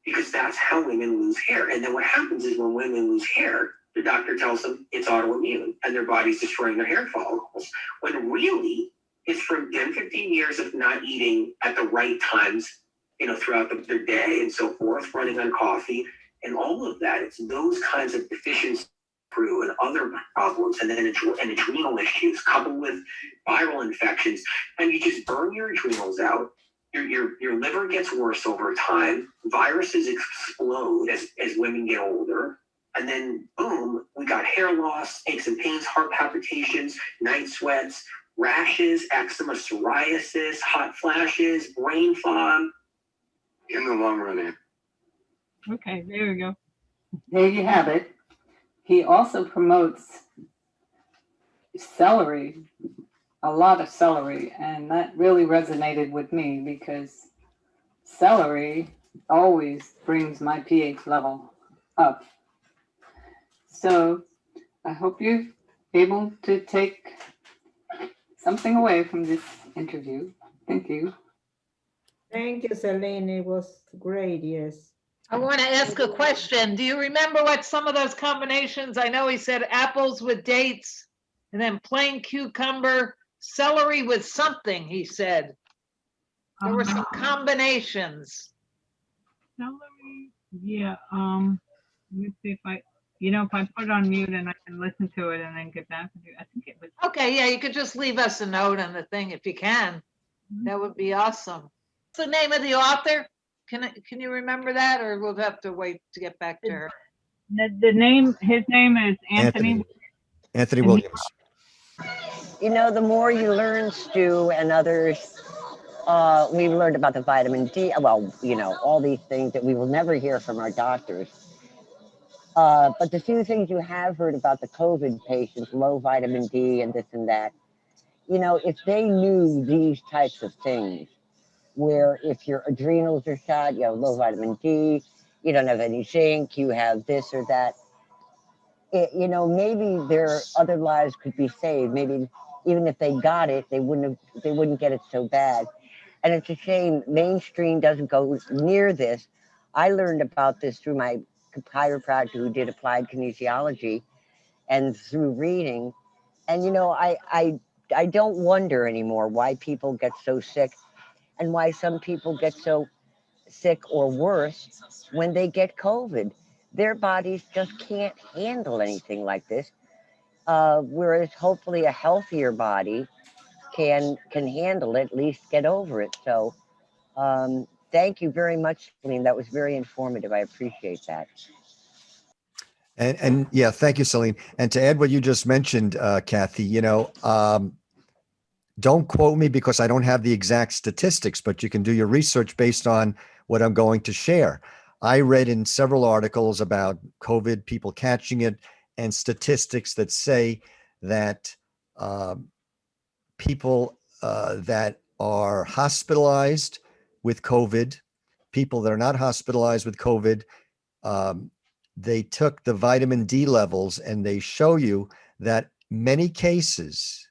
because that's how women lose hair. And then what happens is when women lose hair, the doctor tells them it's autoimmune and their body's destroying their hair follicles, when really it's from 10, 15 years of not eating at the right times, throughout their day and so forth, running on coffee and all of that. It's those kinds of deficiencies and other problems, and then adrenal issues coupled with viral infections, and you just burn your adrenals out. Your liver gets worse over time. Viruses explode as women get older. And then, boom, we got hair loss, aches and pains, heart palpitations, night sweats, rashes, eczema, psoriasis, hot flashes, brain fog. In the long run, Ann. Okay, there we go. There you have it. He also promotes celery, a lot of celery, and that really resonated with me because celery always brings my pH level up. So I hope you're able to take something away from this interview. Thank you. Thank you, Celine. It was great. Yes. I want to ask a question. Do you remember what some of those combinations? I know he said apples with dates and then plain cucumber, celery with something, he said. There were some combinations. Celery, yeah. Let me see if I put it on mute and I can listen to it and then get back to you. I think it was. Okay, yeah, you could just leave us a note on the thing if you can. That would be awesome. What's the name of the author? Can you remember that, or we'll have to wait to get back to her? His name is Anthony. Anthony Williams. The more you learn, Stu, and others, we've learned about the vitamin D. Well, all these things that we will never hear from our doctors. But the few things you have heard about the COVID patients, low vitamin D and this and that, if they knew these types of things, where if your adrenals are shot, you have low vitamin D, you don't have any zinc, you have this or that, maybe their other lives could be saved. Maybe even if they got it, they wouldn't get it so bad. And it's a shame mainstream doesn't go near this. I learned about this through my chiropractor who did applied kinesiology and through reading. And, I don't wonder anymore why people get so sick and why some people get so sick or worse when they get COVID. Their bodies just can't handle anything like this. Whereas hopefully a healthier body can handle it, at least get over it. So thank you very much, Celine. That was very informative. I appreciate that. And yeah, thank you, Celine. And to add what you just mentioned, Kathy, don't quote me because I don't have the exact statistics, but you can do your research based on what I'm going to share. I read in several articles about COVID, people catching it, and statistics that say that people that are hospitalized with COVID, people that are not hospitalized with COVID, they took the vitamin D levels and they show you that many cases,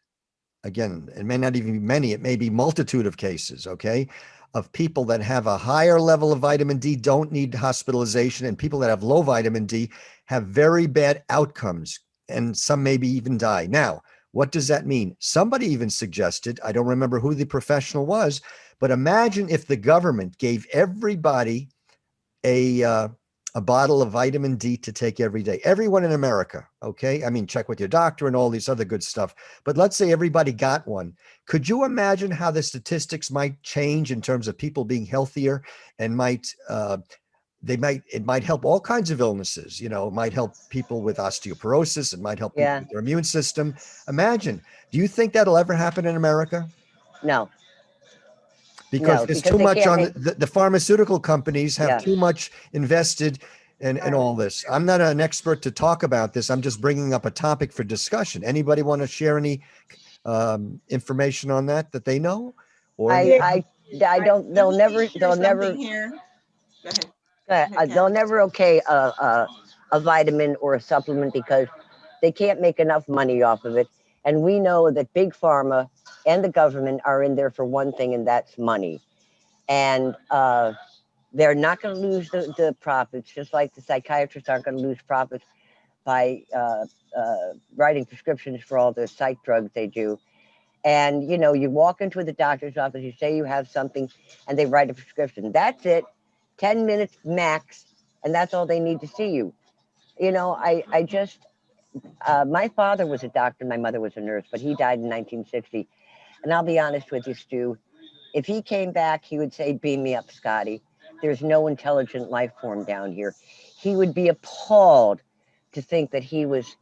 again, it may not even be many, it may be multitude of cases, okay, of people that have a higher level of vitamin D don't need hospitalization, and people that have low vitamin D have very bad outcomes, and some maybe even die. Now, what does that mean? Somebody even suggested, I don't remember who the professional was, but imagine if the government gave everybody a bottle of vitamin D to take every day. Everyone in America, okay? I mean, check with your doctor and all these other good stuff. But let's say everybody got one. Could you imagine how the statistics might change in terms of people being healthier and it might help all kinds of illnesses. You know, it might help people with osteoporosis. It might help people with their immune system. Imagine, do you think that'll ever happen in America? No. Because No, there's because too they much can't on make- the pharmaceutical companies have Yeah. too much invested in all this. I'm not an expert to talk about this. I'm just bringing up a topic for discussion. Anybody want to share any information on that they know? Or I don't. They'll never. They'll never. Here. Go ahead. They'll never okay a vitamin or a supplement because they can't make enough money off of it. And we know that big pharma and the government are in there for one thing, and that's money. And they're not going to lose the profits, just like the psychiatrists aren't going to lose profits by writing prescriptions for all the psych drugs they do. And you know, you walk into the doctor's office, you say you have something, and they write a prescription. That's it, 10 minutes max, and that's all they need to see you. You know, I just, my father was a doctor, my mother was a nurse, but he died in 1960. And I'll be honest with you, Stu, if he came back, he would say, "Beam me up, Scotty. There's no intelligent life form down here." He would be appalled to think that he was,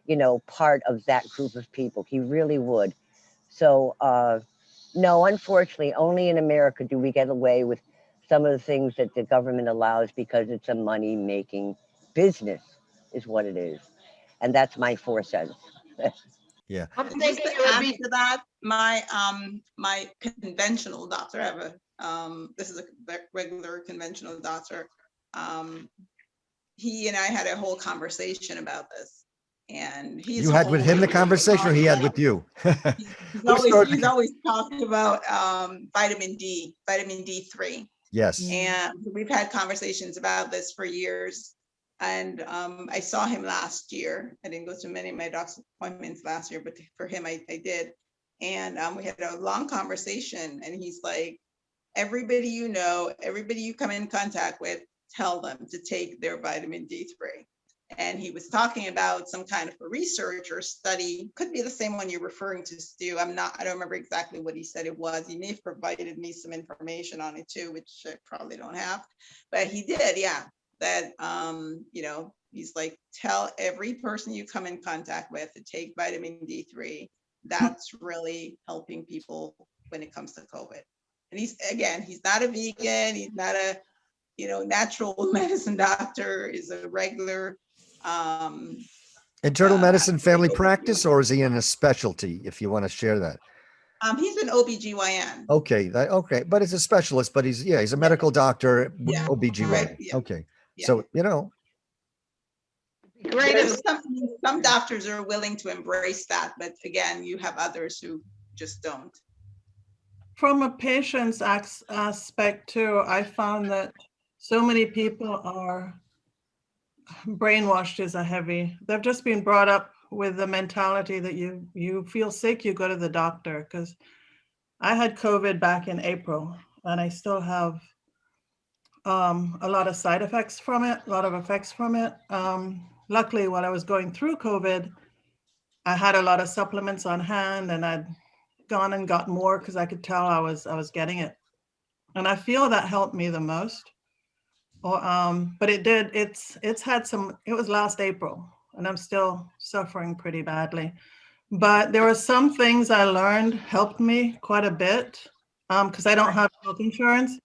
you know, part of that group of people. He really would. So, no, unfortunately, only in America do we get away with some of the things that the government allows because it's a money-making business, is what it is. And that's my 4 cents. Yeah. I'm thinking it would be to that. My my conventional doctor, I have a this is a regular conventional doctor. He and I had a whole conversation about this, and You had with him the conversation, or he had with you? he's always talked about vitamin D3. Yes. And we've had conversations about this for years. And I saw him last year. I didn't go to many of my doctor's appointments last year, but for him, I did. And we had a long conversation, and he's like, everybody you know, everybody you come in contact with, tell them to take their vitamin D3. And he was talking about some kind of a research or study, could be the same one you're referring to, Stu. I don't remember exactly what he said it was. He may have provided me some information on it too, which I probably don't have, but he did, yeah. That, you know, he's like, tell every person you come in contact with to take vitamin D3. That's really helping people when it comes to COVID. And he's not a vegan. He's not a, you know, natural medicine doctor. Is a regular internal medicine family practice, or is he in a specialty, if you want to share that? He's an OBGYN. Okay, okay, but it's a specialist, but he's a medical doctor, OBGYN. Right, yeah. Okay, yeah. So, you know. Great. Some doctors are willing to embrace that, but again, you have others who just don't. From a patient's aspect too, I found that so many people are brainwashed is a heavy. They've just been brought up with the mentality that you feel sick, you go to the doctor. Because I had COVID back in April, and I still have a lot of side effects from it, a lot of effects from it. Luckily, while I was going through COVID, I had a lot of supplements on hand, and I'd gone and got more because I could tell I was getting it, and I feel that helped me the most. But it's had some. It was last April, and I'm still suffering pretty badly. But there were some things I learned helped me quite a bit because I don't have health insurance.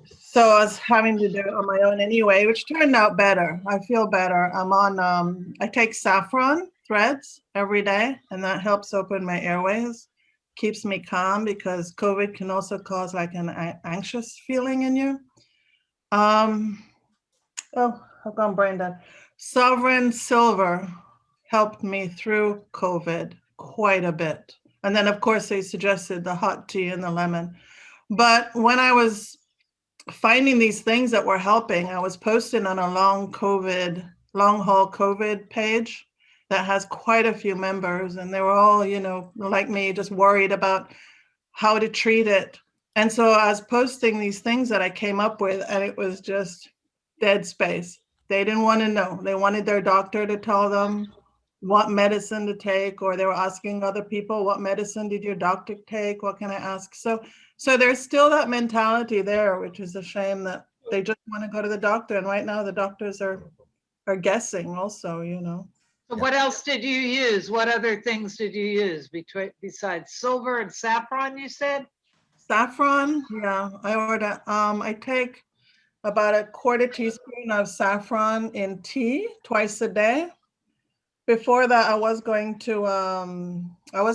So I was having to do it on my own anyway, which turned out better. I feel better. I'm on, I take saffron threads every day, and that helps open my airways, keeps me calm because COVID can also cause like an anxious feeling in you. Oh, I've gone brain dead. Sovereign Silver helped me through COVID quite a bit. And then of course they suggested the hot tea and the lemon. But when I was finding these things that were helping, I was posting on a long haul COVID page that has quite a few members, and they were all, you know, like me, just worried about how to treat it. And so I was posting these things that I came up with, and it was just dead space. They didn't want to know. They wanted their doctor to tell them what medicine to take, or they were asking other people, what medicine did your doctor take? What can I ask? So there's still that mentality there, which is a shame that they just want to go to the doctor. And right now the doctors are guessing also, you know. So what else did you use? What other things did you use besides silver and saffron, you said? Saffron, yeah, I take about a quarter teaspoon of saffron in tea twice a day. Before that, I was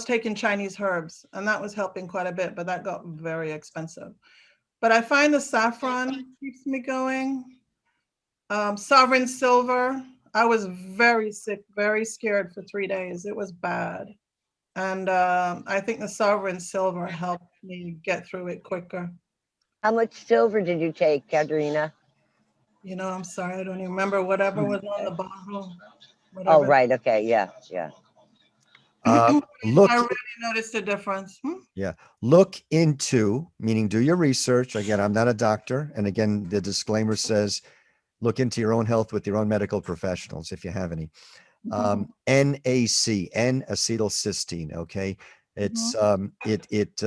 taking Chinese herbs, and that was helping quite a bit, but that got very expensive. But I find the saffron keeps me going. Sovereign silver, I was very sick, very scared for 3 days. It was bad. And I think the sovereign silver helped me get through it quicker. How much silver did you take, Katerina? You know, I'm sorry, I don't even remember. Whatever was on the bottle. Oh, right. Okay. Yeah. Yeah. Look, I really noticed a difference. Yeah. Look into, meaning do your research. Again, I'm not a doctor. And again, the disclaimer says, look into your own health with your own medical professionals, if you have any. NAC, N-acetylcysteine. Okay. It's, it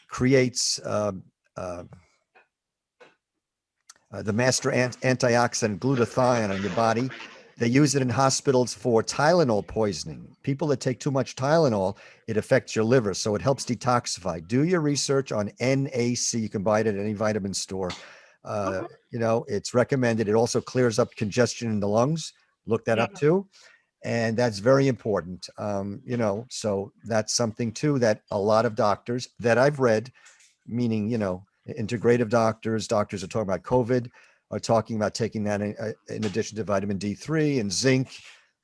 creates, the master antioxidant glutathione on your body. They use it in hospitals for Tylenol poisoning. People that take too much Tylenol, it affects your liver, so it helps detoxify. Do your research on NAC. You can buy it at any vitamin store. You know, it's recommended. It also clears up congestion in the lungs. Look that up too. And that's very important. You know, so that's something too that a lot of doctors that I've read, meaning, you know, integrative doctors are talking about COVID, are talking about taking that in addition to vitamin D3 and zinc,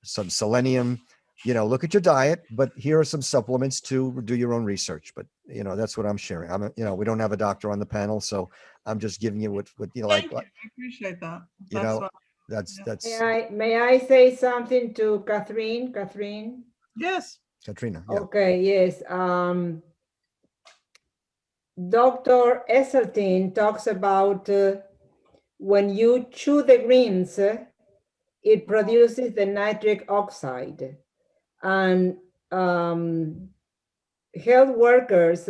some selenium. You know, look at your diet, but here are some supplements to do your own research. But, you know, that's what I'm sharing. You know, we don't have a doctor on the panel, so I'm just giving you what you know, Thank you. I appreciate that. You know, that's. May I say something to Catherine? Catherine? Yes. Katrina. Yeah. Okay, yes. Dr. Esseltyn talks about when you chew the greens, it produces the nitric oxide. And health workers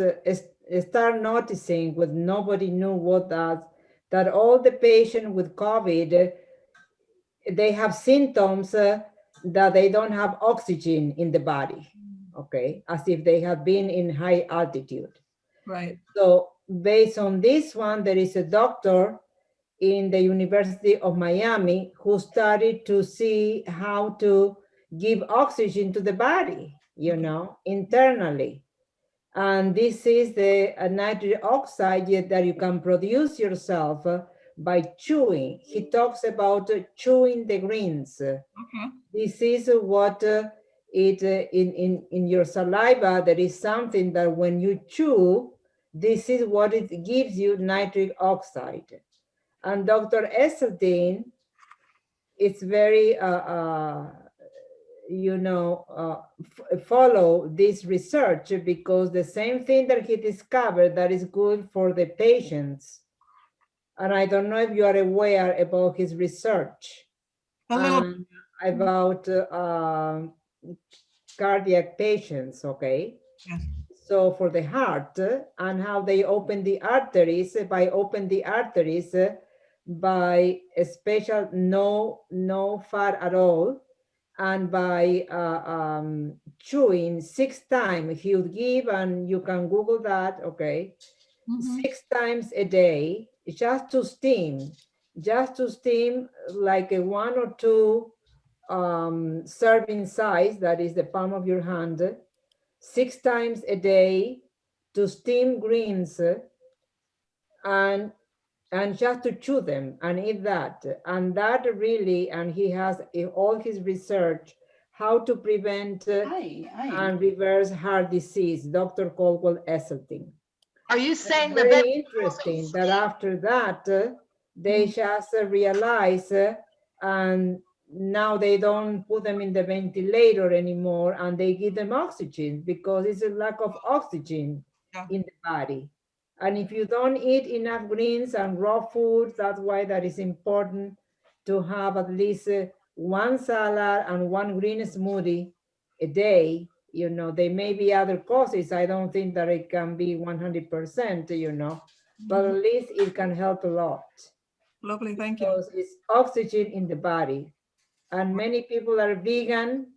start noticing, what nobody knew what that all the patients with COVID, they have symptoms that they don't have oxygen in the body, okay, as if they have been in high altitude. Right. So based on this one, there is a doctor in the University of Miami who started to see how to give oxygen to the body, you know, internally. And this is the nitric oxide that you can produce yourself by chewing. He talks about chewing the greens. This is what in your saliva, there is something that when you chew, this is what it gives you, nitric oxide. And Dr. Esseltyn, it's very, you know, follow this research, because the same thing that he discovered that is good for the patients. And I don't know if you are aware about his research about cardiac patients, okay? Yes. So for the heart and how they open the arteries, by a special no fat at all, and by chewing 6 times. He would give, and you can Google that, okay? 6 times a day, just to steam like a 1 or 2 serving size, that is the palm of your hand, 6 times a day, to steam greens and just to chew them and eat that. And that really, and he has all his research How to Prevent and Reverse Heart Disease, Dr. Caldwell Esselstyn. Are you saying the very interesting that after that they just realize and now they don't put them in the ventilator anymore and they give them oxygen because it's a lack of oxygen in the body. And if you don't eat enough greens and raw foods, that's why that is important to have at least one salad and one green smoothie a day. You know, there may be other causes. I don't think that it can be 100%, you know, but at least it can help a lot. Lovely, thank you. Because it's oxygen in the body. And many people are vegan,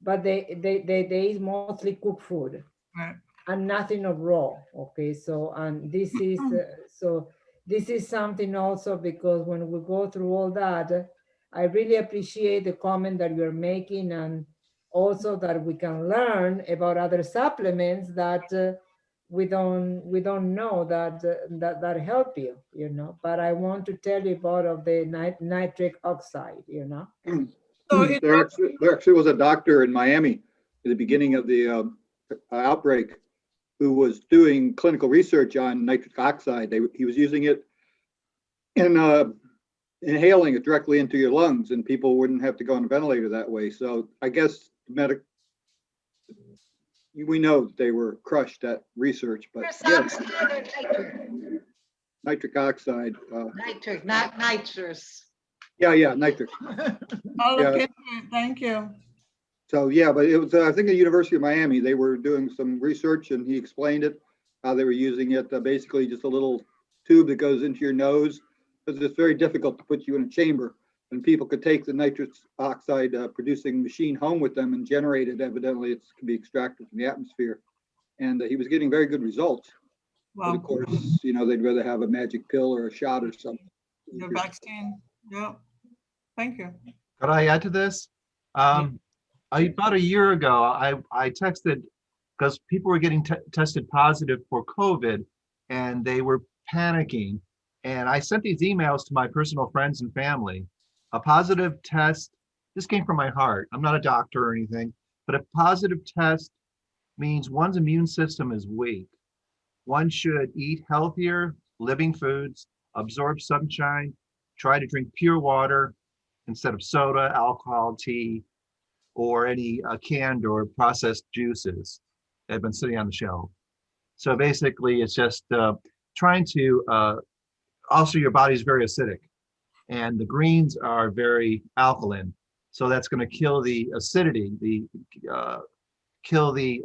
but they eat mostly cooked food. Right. And nothing of raw. Okay, so and this is this is something also because when we go through all that, I really appreciate the comment that you're making and also that we can learn about other supplements that we don't know that that help you, you know. But I want to tell you about of the nitric oxide, you know. There actually was a doctor in Miami at the beginning of the outbreak who was doing clinical research on nitric oxide. He was using it in inhaling it directly into your lungs, and people wouldn't have to go on a ventilator that way. So I guess we know that they were crushed at research, but yes, nitric oxide. Nitric, not nitrous. Yeah, nitric. I'll look into it. Thank you. So yeah, but it was I think the University of Miami. They were doing some research, and he explained it how they were using it. Basically, just a little tube that goes into your nose, because it's very difficult to put you in a chamber. And people could take the nitric oxide producing machine home with them and generate it. Evidently, it can be extracted from the atmosphere, and he was getting very good results. Wow. But of course, you know, they'd rather have a magic pill or a shot or something. The vaccine. Yeah. Thank you. Could I add to this? About a year ago, I texted because people were getting tested positive for COVID and they were panicking. And I sent these emails to my personal friends and family. A positive test, this came from my heart. I'm not a doctor or anything, but a positive test means one's immune system is weak. One should eat healthier, living foods, absorb sunshine, try to drink pure water instead of soda, alcohol, tea, or any canned or processed juices that have been sitting on the shelf. So basically, it's just trying to, also your body's very acidic and the greens are very alkaline. So that's going to kill the acidity, kill the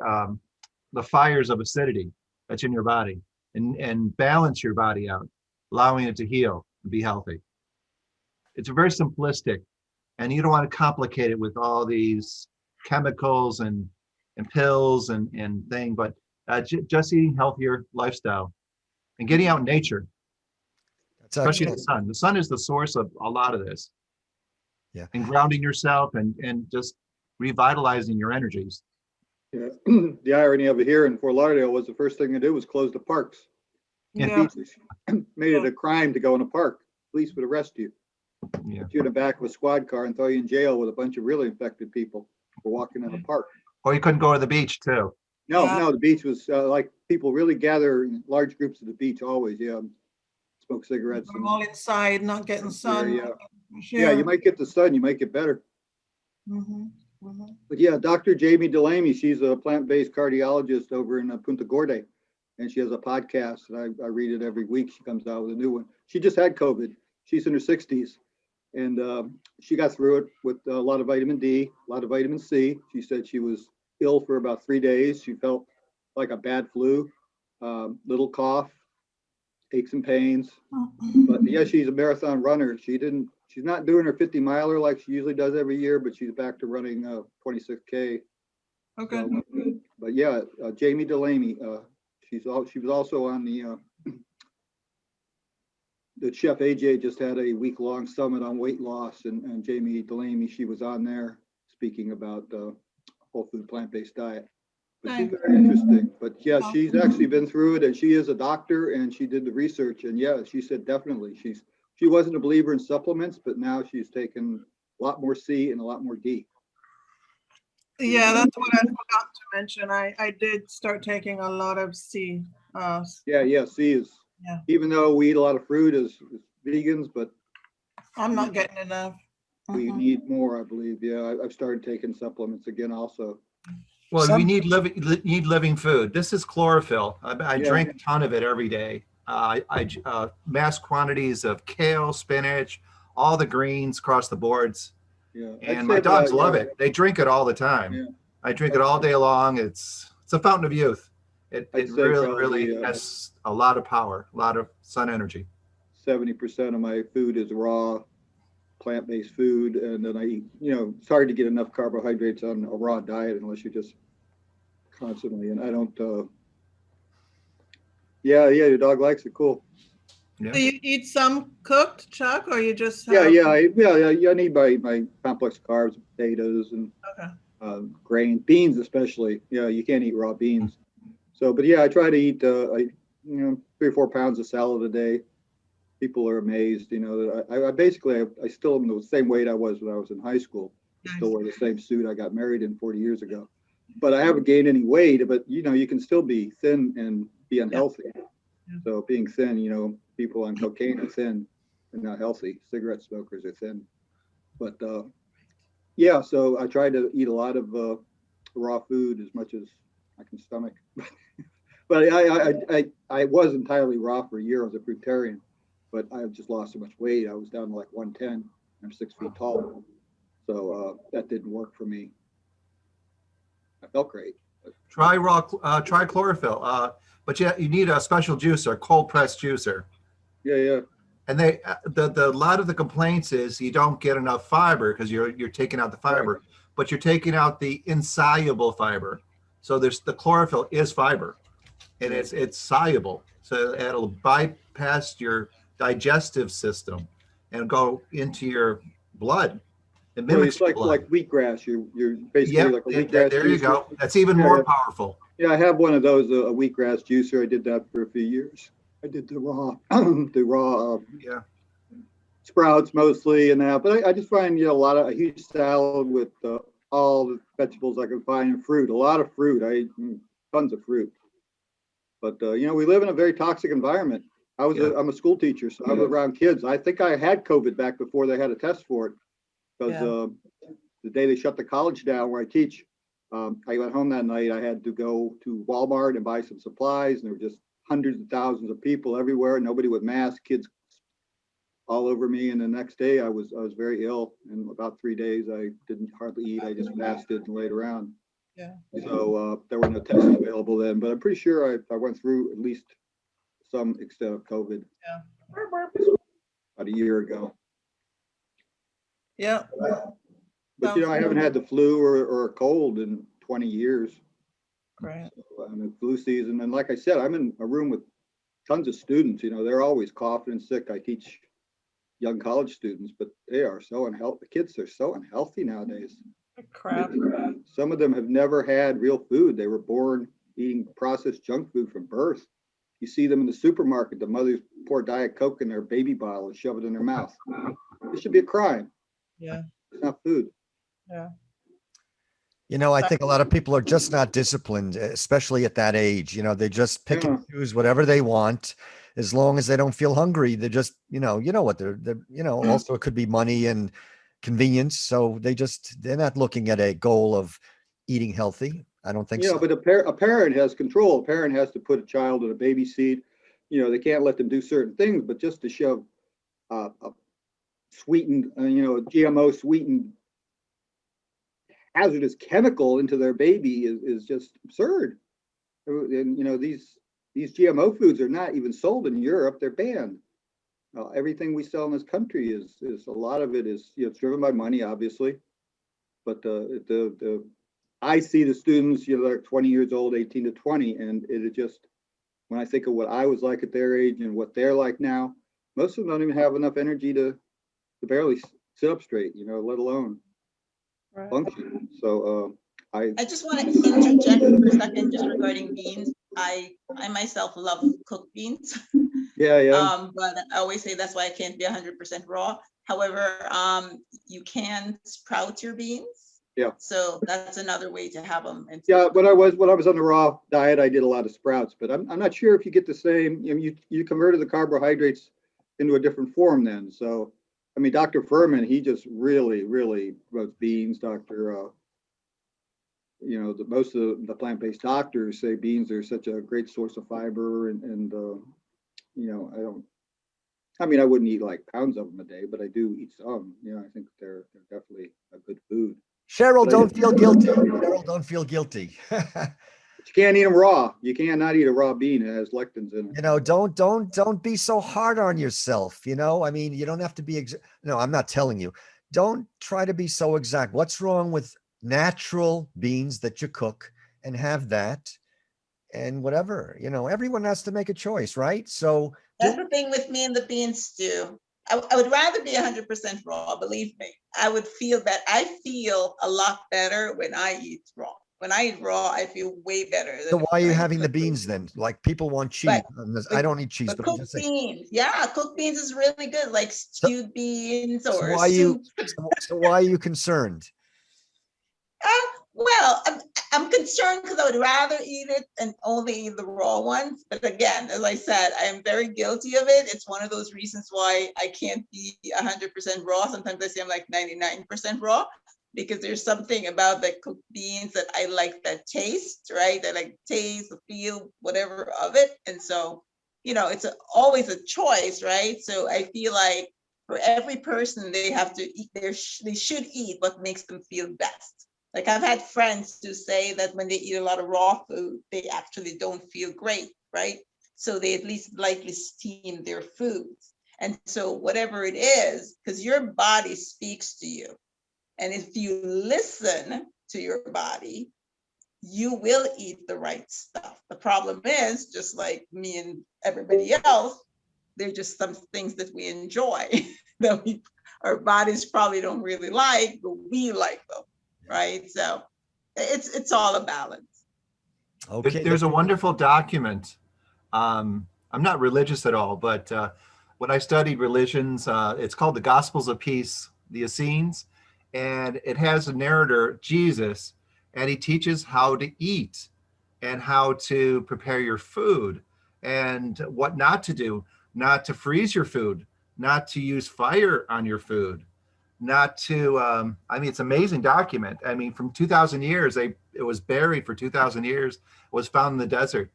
fires of acidity that's in your body and balance your body out, allowing it to heal and be healthy. It's very simplistic, and you don't want to complicate it with all these chemicals and pills and thing, but just eating healthier lifestyle and getting out in nature, especially the sun. The sun is the source of a lot of this. Yeah. And grounding yourself and just revitalizing your energies. Yeah. The irony of it here in Fort Lauderdale was the first thing to do was close the parks and beaches. Made it a crime to go in a park. Police would arrest you. Yeah. Put you in the back of a squad car and throw you in jail with a bunch of really infected people for walking in a park. Or you couldn't go to the beach too. No, the beach was like people really gather in large groups at the beach always. Yeah, smoke cigarettes. I'm all inside, not getting sun. Yeah, you might get the sun, you might get better. But yeah, Dr. Jamie Delaney, she's a plant-based cardiologist over in Punta Gorda, and she has a podcast, and I read it every week. She comes out with a new one. She just had COVID. She's in her 60s, and she got through it with a lot of vitamin D, a lot of vitamin C. She said she was ill for about 3 days. She felt like a bad flu, little cough, aches and pains. But yeah, she's a marathon runner. She's not doing her 50 miler like she usually does every year, but she's back to running 26K. Okay. So, but yeah, Jamie Delaney, she was also on the Chef AJ just had a week-long summit on weight loss, and Jamie Delaney, she was on there speaking about whole food plant-based diet. But she's very interesting. But yeah, she's actually been through it, and she is a doctor, and she did the research. And yeah, she said definitely she wasn't a believer in supplements, but now she's taken a lot more C and a lot more D. Yeah, that's what I forgot to mention. I did start taking a lot of C. Yeah, C is, Yeah. even though we eat a lot of fruit as vegans, but I'm not getting enough. we need more, I believe. Yeah, I've started taking supplements again also. Well, we need living food. This is chlorophyll. I drink a ton of it every day. Mass quantities of kale, spinach, all the greens across the boards. Yeah, And my dogs love it. They drink it all the time. Yeah. I drink it all day long. It's a fountain of youth. It really probably, has a lot of power, a lot of sun energy. 70% of my food is raw, plant-based food, and then I eat, it's hard to get enough carbohydrates on a raw diet unless you just constantly, and I don't, yeah, your dog likes it, cool. Yeah. So you eat some cooked, Chuck, or you just have... I need my complex carbs, potatoes, and grain, beans especially. Yeah, you can't eat raw beans. So, but yeah, I try to eat 3 or 4 pounds of salad a day. People are amazed, that I basically I still am the same weight I was when I was in high school. I still wear the same suit I got married in 40 years ago. But I haven't gained any weight, but you can still be thin and be unhealthy. Yeah. So being thin, people on cocaine are thin and not healthy. Cigarette smokers are thin. But yeah, so I try to eat a lot of raw food as much as I can stomach. But I was entirely raw for a year. I was a fruitarian, but I just lost so much weight. I was down to like 110. I'm 6 feet tall. So that didn't work for me. I felt great. Try chlorophyll. But yeah, you need a special juicer, cold pressed juicer. Yeah. And a lot of the complaints is you don't get enough fiber because you're taking out the fiber, right. But you're taking out the insoluble fiber. So the chlorophyll is fiber, and it's soluble. So it'll bypass your digestive system and go into your blood. It mimics it's like wheatgrass. You're basically like a wheatgrass. There you go. That's even more powerful. Yeah, I have one of those, a wheatgrass juicer. I did that for a few years. I did the raw, sprouts mostly and that. But I just find a huge salad with all the vegetables I can find and fruit. A lot of fruit. I eat tons of fruit. But we live in a very toxic environment. I'm a school teacher, so I was around kids. I think I had COVID back before they had a test for it. Because the day they shut the college down where I teach, I went home that night. I had to go to Walmart and buy some supplies, and there were just hundreds of thousands of people everywhere. Nobody with masks, kids all over me. And the next day, I was very ill. And about 3 days, I didn't hardly eat. I just fasted and laid around. Yeah. So there were no tests available then, but I'm pretty sure I went through at least some extent of COVID. Yeah. About a year ago. Yeah. But I haven't had the flu or a cold in 20 years. Right. So I'm in flu season. And like I said, I'm in a room with tons of students. They're always coughing and sick. I teach young college students, but they are so unhealthy. The kids are so unhealthy nowadays. Crap. Some of them have never had real food. They were born eating processed junk food from birth. You see them in the supermarket. The mothers pour Diet Coke in their baby bottle and shove it in their mouth. It should be a crime. Yeah. It's not food. Yeah. I think a lot of people are just not disciplined, especially at that age. They just pick and choose whatever they want, as long as they don't feel hungry. They're just, what they're also it could be money and convenience. So they're not looking at a goal of eating healthy. I don't think so. Yeah, but a parent has control. A parent has to put a child in a baby seat. They can't let them do certain things, but just to shove a sweetened, GMO sweetened hazardous chemical into their baby is just absurd. And these GMO foods are not even sold in Europe; they're banned. Everything we sell in this country is a lot of it is it's driven by money, obviously. But I see the students, they're 20 years old, 18 to 20, and it just when I think of what I was like at their age and what they're like now, most of them don't even have enough energy to barely sit up straight, let alone function. So I just want to interject for a second just regarding beans. I myself love cooked beans. Yeah. But I always say that's why I can't be 100% raw. However, you can sprout your beans Yeah. So that's another way to have them. Yeah, when I was on the raw diet, I did a lot of sprouts, but I'm not sure if you get the same. You converted the carbohydrates into a different form then. So, I mean, Dr. Furman, he just really wrote beans. Most of the plant-based doctors say beans are such a great source of fiber, and I wouldn't eat like pounds of them a day, but I do eat some. I think they're definitely a good food. Cheryl, don't feel guilty. Cheryl, don't feel guilty. You can't eat them raw. You cannot eat a raw bean. It has lectins in it. Don't be so hard on yourself. You don't have to be no, I'm not telling you. Don't try to be so exact. What's wrong with natural beans that you cook and have that and whatever? Everyone has to make a choice, right? So that's the thing with me and the bean stew. I would rather be 100% raw, believe me. I feel a lot better when I eat raw. When I eat raw, I feel way better. So why are you having the beans then? Like, people want cheese. I don't eat cheese, but cooked beans. Yeah, cooked beans is really good, like stewed beans or why soup. So why are you concerned? Well, I'm concerned because I would rather eat it and only eat the raw ones. But again, as I said, I am very guilty of it. It's one of those reasons why I can't be 100% raw. Sometimes I say I'm like 99% raw, because there's something about the cooked beans that I like that taste, right? I like taste, the feel, whatever of it. And so, it's always a choice, right? So I feel like for every person, they have to eat they should eat what makes them feel best. Like, I've had friends who say that when they eat a lot of raw food, they actually don't feel great, right? So they at least lightly steam their foods. And so whatever it is, because your body speaks to you. And if you listen to your body, you will eat the right stuff. The problem is, just like me and everybody else, they're just some things that we enjoy that our bodies probably don't really like, but we like them. Right. So it's all a balance. Okay. There's a wonderful document. I'm not religious at all, but when I studied religions, it's called the Gospels of Peace, the Essenes, and it has a narrator, Jesus, and he teaches how to eat and how to prepare your food and what not to do, not to freeze your food, not to use fire on your food, not to, it's an amazing document. From 2,000 years, it was buried for 2,000 years, was found in the desert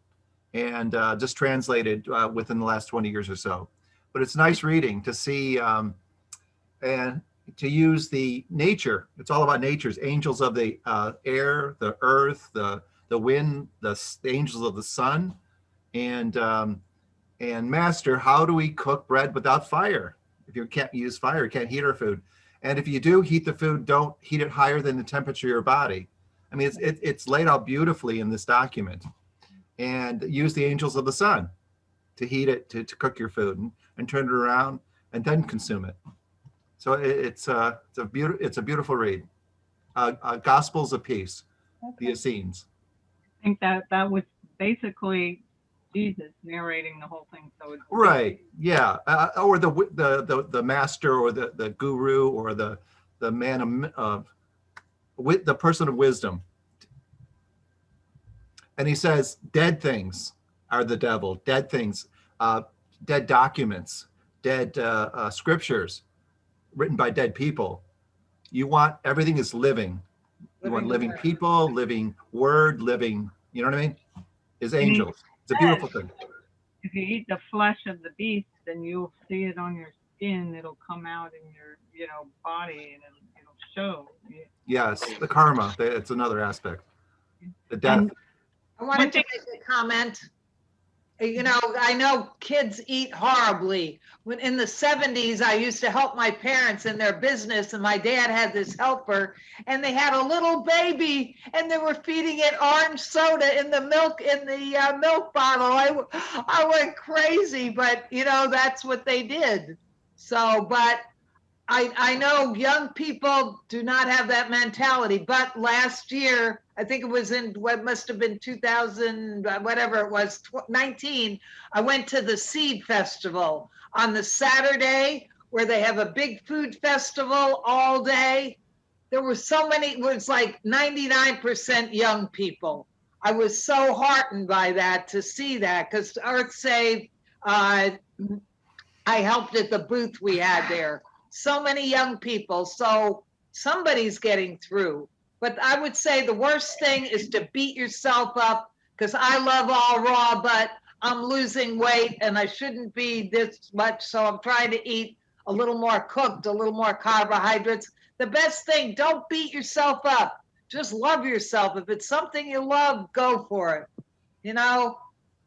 and just translated within the last 20 years or so. But it's nice reading to see and to use the nature. It's all about nature's angels of the air, the earth, the wind, the angels of the sun, and master, how do we cook bread without fire? If you can't use fire, you can't heat our food. And if you do heat the food, don't heat it higher than the temperature of your body. It's laid out beautifully in this document. And use the angels of the sun to heat it, to cook your food and turn it around and then consume it. So it's a beautiful read. Gospels of Peace, the Essenes. I think that was basically Jesus narrating the whole thing. So right, yeah, or the master or the guru or the man of the person of wisdom. And he says, dead things are the devil, dead things, dead documents, dead scriptures written by dead people. You want everything is living. You want living people, living word, living, you know what I mean? Is angels. It's a beautiful thing. If you eat the flesh of the beast, then you'll see it on your skin. It'll come out in your, body, and it'll show. Yes, the karma. It's another aspect. The death. I wanted to make a comment. I know kids eat horribly. When in the 70s, I used to help my parents in their business, and my dad had this helper, and they had a little baby, and they were feeding it orange soda in the milk bottle. I went crazy, but that's what they did. So, but I know young people do not have that mentality, but last year, I think it was in what must have been 2000, whatever it was, 19, I went to the Seed Festival on the Saturday where they have a big food festival all day. there were so many, it was like 99% young people. I was so heartened by that, to see that, because EarthSave, I helped at the booth we had there. So many young people, so somebody's getting through. But I would say the worst thing is to beat yourself up, because I love all raw, but I'm losing weight and I shouldn't be this much. So I'm trying to eat a little more cooked, a little more carbohydrates. The best thing, don't beat yourself up. Just love yourself. If it's something you love, go for it. You know,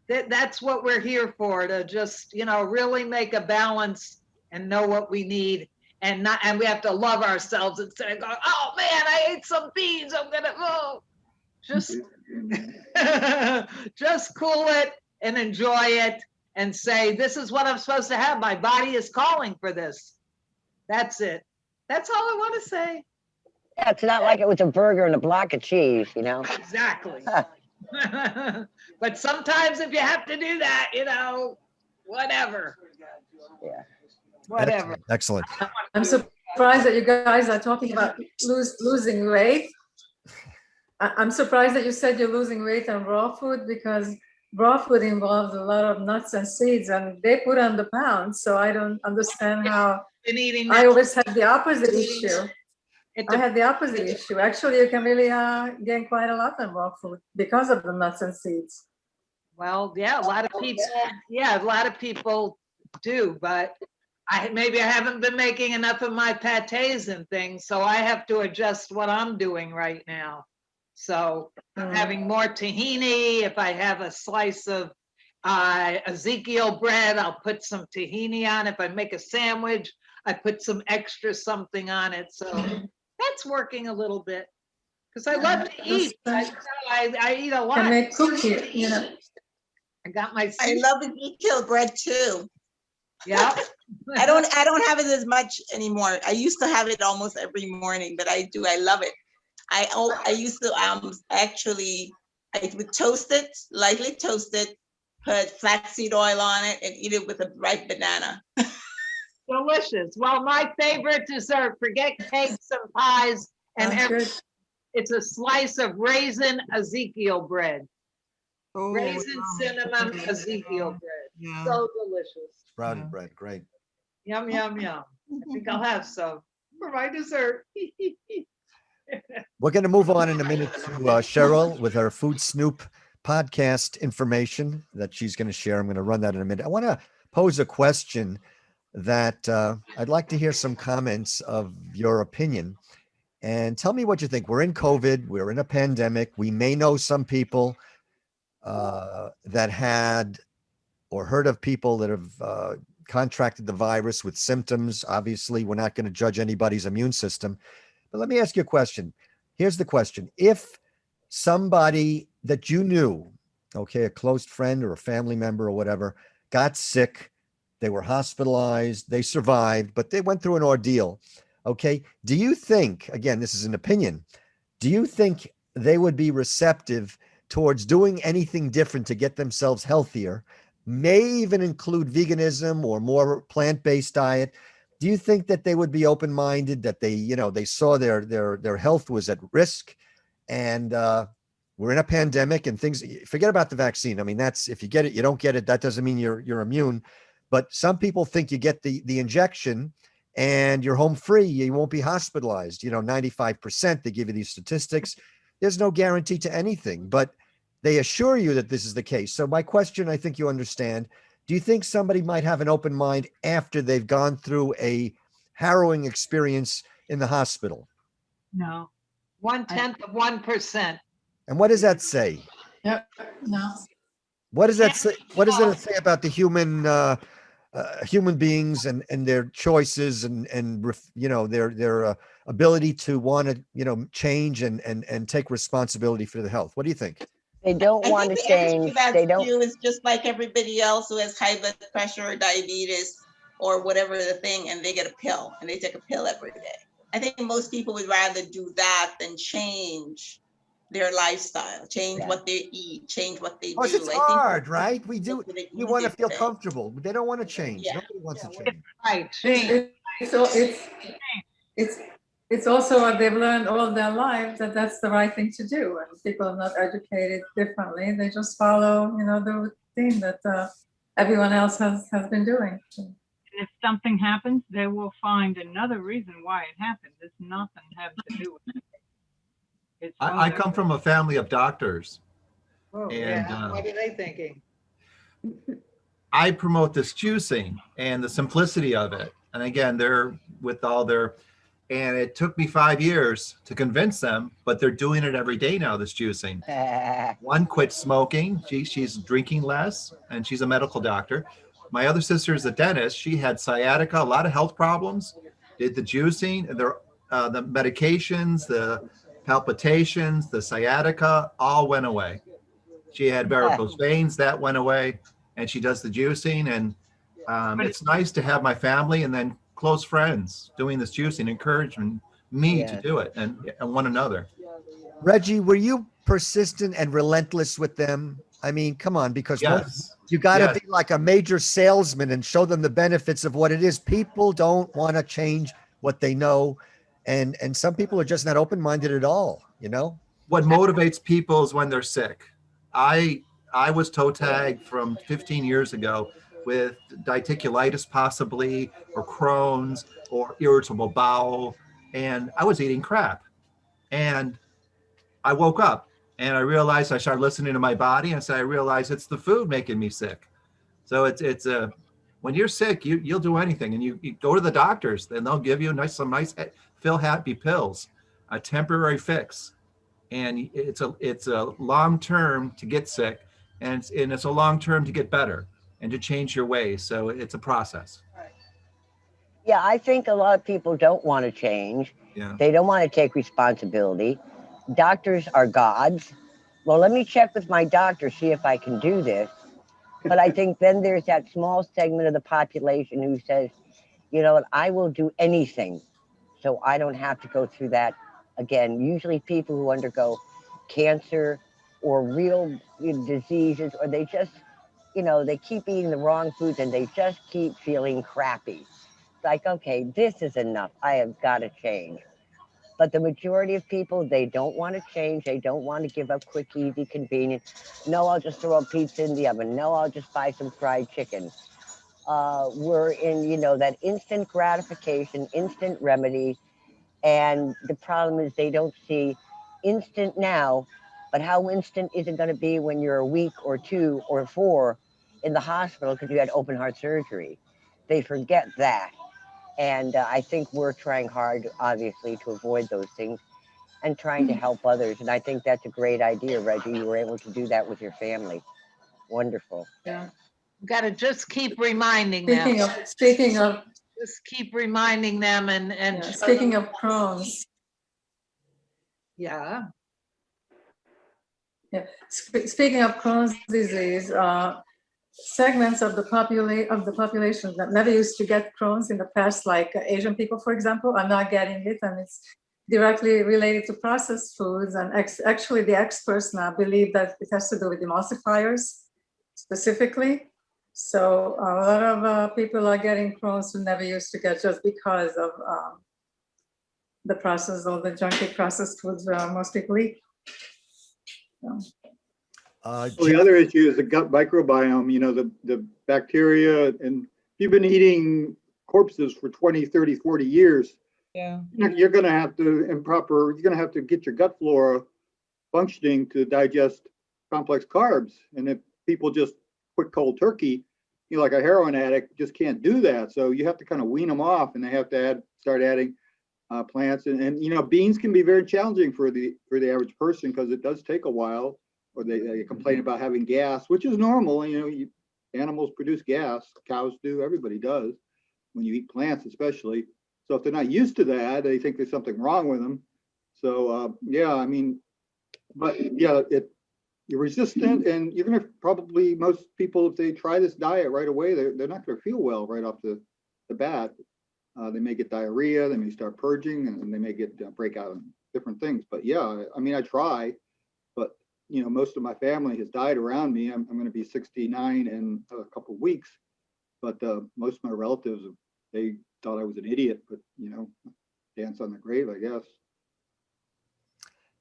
that's what we're here for, to just, you know, really make a balance and know what we need. And we have to love ourselves instead of going, oh man, I ate some beans, I'm gonna, oh. Just just cool it and enjoy it and say, this is what I'm supposed to have. My body is calling for this. That's it. That's all I want to say. Yeah, it's not like it was a burger and a block of cheese, you know? Exactly. But sometimes if you have to do that, you know, whatever. Yeah. Whatever. Excellent. I'm surprised that you guys are talking about losing weight. I'm surprised that you said you're losing weight on raw food, because raw food involves a lot of nuts and seeds, and they put on the pounds. So I don't understand how. I always had the opposite issue. I had the opposite issue. Actually, you can really gain quite a lot on raw food because of the nuts and seeds. Well, yeah, a lot of people do, but maybe I haven't been making enough of my patés and things, so I have to adjust what I'm doing right now. So I'm having more tahini. If I have a slice of Ezekiel bread, I'll put some tahini on. If I make a sandwich, I put some extra something on it. So that's working a little bit, because I love to eat. I eat a lot. Can make cookies, you know. I got my. I love Ezekiel bread too. Yeah. I don't have it as much anymore. I used to have it almost every morning, but I do. I love it. I used to actually, I would toast it, lightly toast it, put flaxseed oil on it, and eat it with a ripe banana. Delicious. Well, my favorite dessert, forget cakes and pies and everything. It's a slice of raisin Ezekiel bread. Oh, Raisin cinnamon Ezekiel bread. Yeah. So delicious. Sprouted bread, great. Yum, yum, yum. I think I'll have some for my dessert. We're going to move on in a minute to Cheryl with her Food Snoop podcast information that she's going to share. I'm going to run that in a minute. I want to pose a question that I'd like to hear some comments of your opinion, and tell me what you think. We're in COVID. We're in a pandemic. We may know some people that had or heard of people that have contracted the virus with symptoms. Obviously, we're not going to judge anybody's immune system. But let me ask you a question. Here's the question. If somebody that you knew, okay, a close friend or a family member or whatever, got sick, they were hospitalized, they survived, but they went through an ordeal, okay, do you think, again, this is an opinion, do you think they would be receptive towards doing anything different to get themselves healthier, may even include veganism or more plant-based diet? Do you think that they would be open-minded, that they, you know, they saw their health was at risk, and we're in a pandemic and things, forget about the vaccine. I mean, that's, if you get it, you don't get it. That doesn't mean you're immune. But some people think you get the injection and you're home free. You won't be hospitalized. You know, 95%, they give you these statistics. There's no guarantee to anything, but they assure you that this is the case. So my question, I think you understand, do you think somebody might have an open mind after they've gone through a harrowing experience in the hospital? No. 0.1%. And what does that say? Yep. No. What does that say? What does that say about the human beings and their choices and you know, their ability to want to, you know, change and take responsibility for their health? What do you think? They don't want to change. They don't. It's just like everybody else who has high blood pressure or diabetes or whatever the thing, and they get a pill and they take a pill every day. I think most people would rather do that than change their lifestyle, change what they eat, change what they do. It's hard, right? We want to feel comfortable. They don't want to change. Yeah. Nobody wants to change. Right. It's it's also what they've learned all their lives, that that's the right thing to do. And people are not educated differently. They just follow, the routine that everyone else has been doing. And if something happens, they will find another reason why it happened. It's nothing have to do with it. It's I come from a family of doctors. Oh, And, yeah. What are they thinking? I promote this juicing and the simplicity of it. And again, they're with all their, and it took me 5 years to convince them, but they're doing it every day now, this juicing. One quit smoking. She's drinking less, and she's a medical doctor. My other sister is a dentist. She had sciatica, a lot of health problems, did the juicing, and the medications, the palpitations, the sciatica, all went away. She had varicose veins, that went away, and she does the juicing. And it's nice to have my family and then close friends doing this juicing, encouraging me to do it and one another. Reggie, were you persistent and relentless with them? I mean, come on, because you got to be like a major salesman and show them the benefits of what it is. People don't want to change what they know. And some people are just not open-minded at all, What motivates people is when they're sick. I was toe tagged from 15 years ago with diverticulitis possibly, or Crohn's, or irritable bowel, and I was eating crap. And I woke up and I realized, I started listening to my body, and so I realized it's the food making me sick. So it's when you're sick, you'll do anything, and you go to the doctors, and they'll give you some nice feel happy pills, a temporary fix. And it's a long term to get sick, and it's a long term to get better and to change your ways. So it's a process. Yeah, I think a lot of people don't want to change. Yeah. They don't want to take responsibility. Doctors are gods. Well, let me check with my doctor, see if I can do this. But I think then there's that small segment of the population who says, you know what, I will do anything so I don't have to go through that again. Usually people who undergo cancer or real diseases, or they just, they keep eating the wrong foods and they just keep feeling crappy. It's like, okay, this is enough. I have got to change. But the majority of people, they don't want to change. They don't want to give up quick, easy, convenient. No, I'll just throw a pizza in the oven. No, I'll just buy some fried chicken. We're in, that instant gratification, instant remedy. And the problem is they don't see instant now, but how instant is it going to be when you're a week or 2 or 4 in the hospital because you had open heart surgery? They forget that. And I think we're trying hard, obviously, to avoid those things and trying to help others. And I think that's a great idea, Reggie. You were able to do that with your family. Wonderful. Yeah. Got to just keep reminding them. Speaking of, just keep reminding them and speaking of Crohn's. Yeah. Yeah. Speaking of Crohn's disease, segments of the population that never used to get Crohn's in the past, like Asian people, for example, are not getting it, and it's directly related to processed foods. And actually, the experts now believe that it has to do with emulsifiers specifically. So a lot of people are getting Crohn's who never used to get, just because of the process or the junky processed foods most people eat. Well, the other issue is the gut microbiome, the bacteria. And if you've been eating corpses for 20, 30, 40 years, you're going to have to get your gut flora functioning to digest complex carbs. And if people just quit cold turkey, like a heroin addict, just can't do that. So you have to kind of wean them off, and they have to start adding plants. And beans can be very challenging for the average person because it does take a while. Or they complain about having gas, which is normal. Animals produce gas, cows do, everybody does, when you eat plants especially. So if they're not used to that, they think there's something wrong with them. So you're resistant, and you're gonna probably, most people, if they try this diet right away, they're not gonna feel well right off the bat. They may get diarrhea, they may start purging, and they may get breakout and different things. But I try. But most of my family has died around me. I'm going to be 69 in a couple of weeks, but most of my relatives, they thought I was an idiot. But Dan dance on the grave, I guess.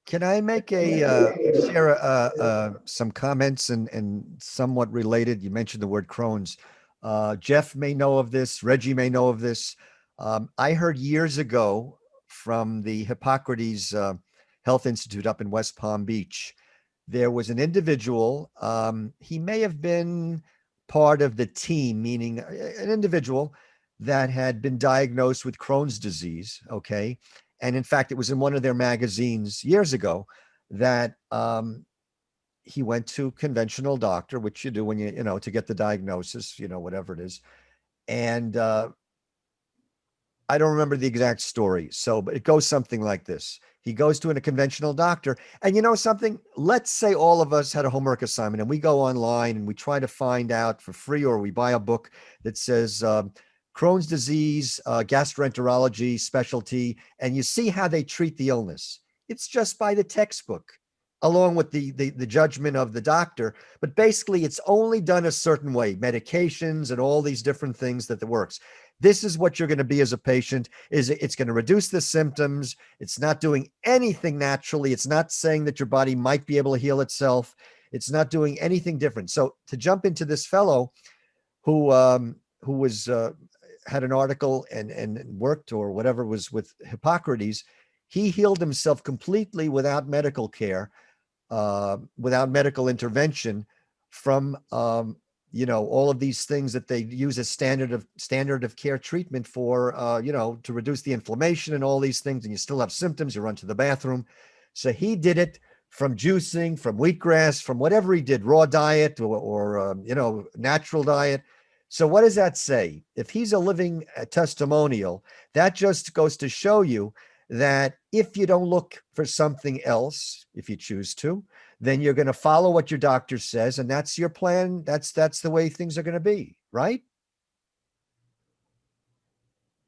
Can I make share some comments and somewhat related? You mentioned the word Crohn's. Jeff may know of this. Reggie may know of this. I heard years ago from the Hippocrates Health Institute up in West Palm Beach. There was an individual. He may have been part of the team, meaning an individual that had been diagnosed with Crohn's disease. Okay. And in fact, it was in one of their magazines years ago that he went to conventional doctor, which you do when you know, to get the diagnosis, you know, whatever it is. And I don't remember the exact story. So, but it goes something like this. He goes to a conventional doctor. And you know something? Let's say all of us had a homework assignment and we go online and we try to find out for free, or we buy a book that says Crohn's disease, gastroenterology specialty, and you see how they treat the illness. It's just by the textbook, along with the judgment of the doctor. But basically, it's only done a certain way, medications and all these different things that works. This is what you're going to be as a patient. It's going to reduce the symptoms. It's not doing anything naturally. It's not saying that your body might be able to heal itself. It's not doing anything different. So to jump into this fellow who was had an article and worked or whatever was with Hippocrates, he healed himself completely without medical care, without medical intervention from you know, all of these things that they use as standard of care treatment for, you know, to reduce the inflammation and all these things. And you still have symptoms, you run to the bathroom. So he did it from juicing, from wheatgrass, from whatever he did, raw diet or you know, natural diet. So what does that say? If he's a living testimonial, that just goes to show you that if you don't look for something else, if you choose to, then you're going to follow what your doctor says, and that's your plan. That's the way things are going to be, right?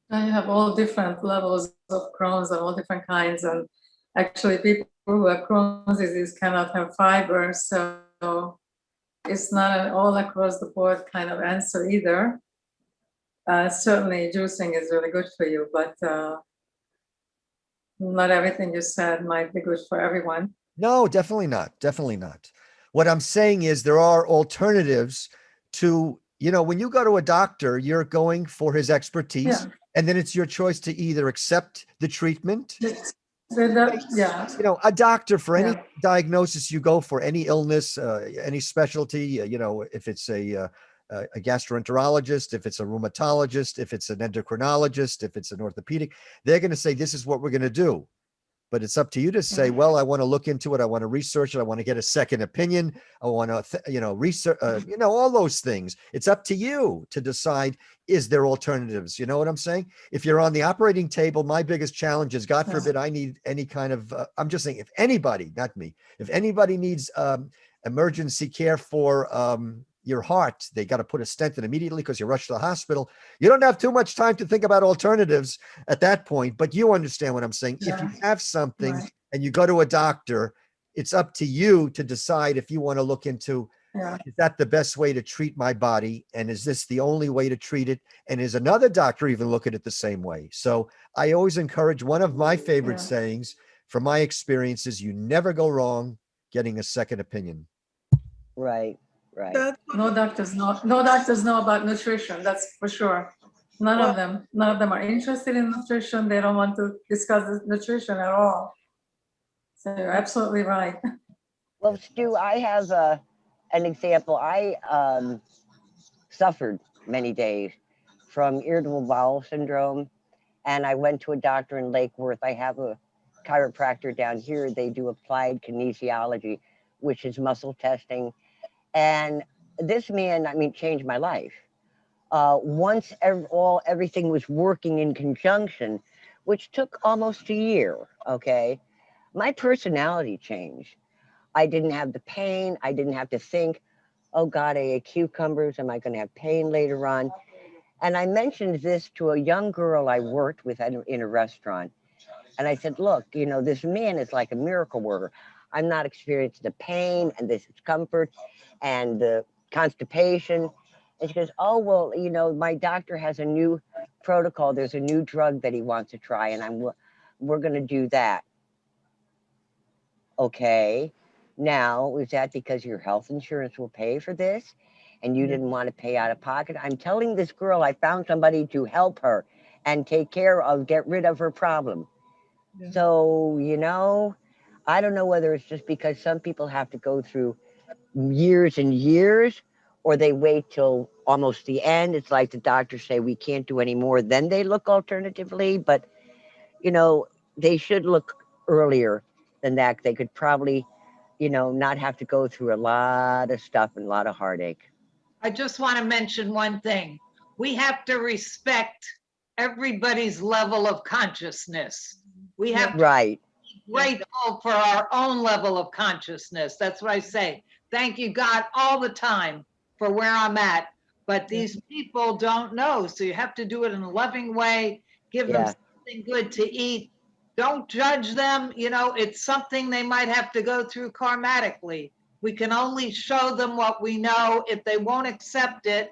I have all different levels of Crohn's and all different kinds. And actually, people who have Crohn's disease cannot have fiber. So it's not an all across the board kind of answer either. Certainly, juicing is really good for you, but not everything you said might be good for everyone. No, definitely not. Definitely not. What I'm saying is there are alternatives to, you know, when you go to a doctor, you're going for his expertise, and then it's your choice to either accept the treatment. Yeah. You know, a doctor for any diagnosis you go for, any illness, any specialty, you know, if it's a gastroenterologist, if it's a rheumatologist, if it's an endocrinologist, if it's an orthopedic, they're going to say, this is what we're going to do. But it's up to you to say, well, I want to look into it. I want to research it. I want to get a second opinion. I want to, you know, research, you know, all those things. It's up to you to decide, is there alternatives? You know what I'm saying? If you're on the operating table, my biggest challenge is, God forbid, I need any kind of, I'm just saying, if anybody, not me, if anybody needs emergency care for your heart, they got to put a stent in immediately because you rush to the hospital. You don't have too much time to think about alternatives at that point, but you understand what I'm saying. If you have something and you go to a doctor, it's up to you to decide if you want to look into, is that the best way to treat my body? And is this the only way to treat it? And is another doctor even look at it the same way? So I always encourage, one of my favorite sayings from my experiences, you never go wrong getting a second opinion. Right. Right. No doctors know about nutrition. That's for sure. None of them are interested in nutrition. They don't want to discuss nutrition at all. So you're absolutely right. Well, Stu, I have an example. I suffered many days from irritable bowel syndrome, and I went to a doctor in Lake Worth. I have a chiropractor down here. They do applied kinesiology, which is muscle testing. And this man, I mean, changed my life. Once everything was working in conjunction, which took almost a year, okay, my personality changed. I didn't have the pain. I didn't have to think, oh God, I ate cucumbers. Am I going to have pain later on? And I mentioned this to a young girl I worked with in a restaurant. And I said, look, you know, this man is like a miracle worker. I'm not experiencing the pain and the discomfort and the constipation. And she goes, oh, well, you know, my doctor has a new protocol. There's a new drug that he wants to try. And we're going to do that. Okay. Now, is that because your health insurance will pay for this and you didn't want to pay out of pocket? I'm telling this girl I found somebody to help her and take care of, get rid of her problem. Yeah. So, you know, I don't know whether it's just because some people have to go through years and years, or they wait till almost the end. It's like the doctors say, we can't do any more. Then they look alternatively, but you know, they should look earlier than that. They could probably, you know, not have to go through a lot of stuff and a lot of heartache. I just want to mention one thing. We have to respect everybody's level of consciousness. We have to Right. be grateful for our own level of consciousness. That's what I say. Thank you, God, all the time for where I'm at. But these people don't know. So you have to do it in a loving way, give them something good to eat. Don't judge them. You know, it's something they might have to go through karmatically. We can only show them what we know. If they won't accept it,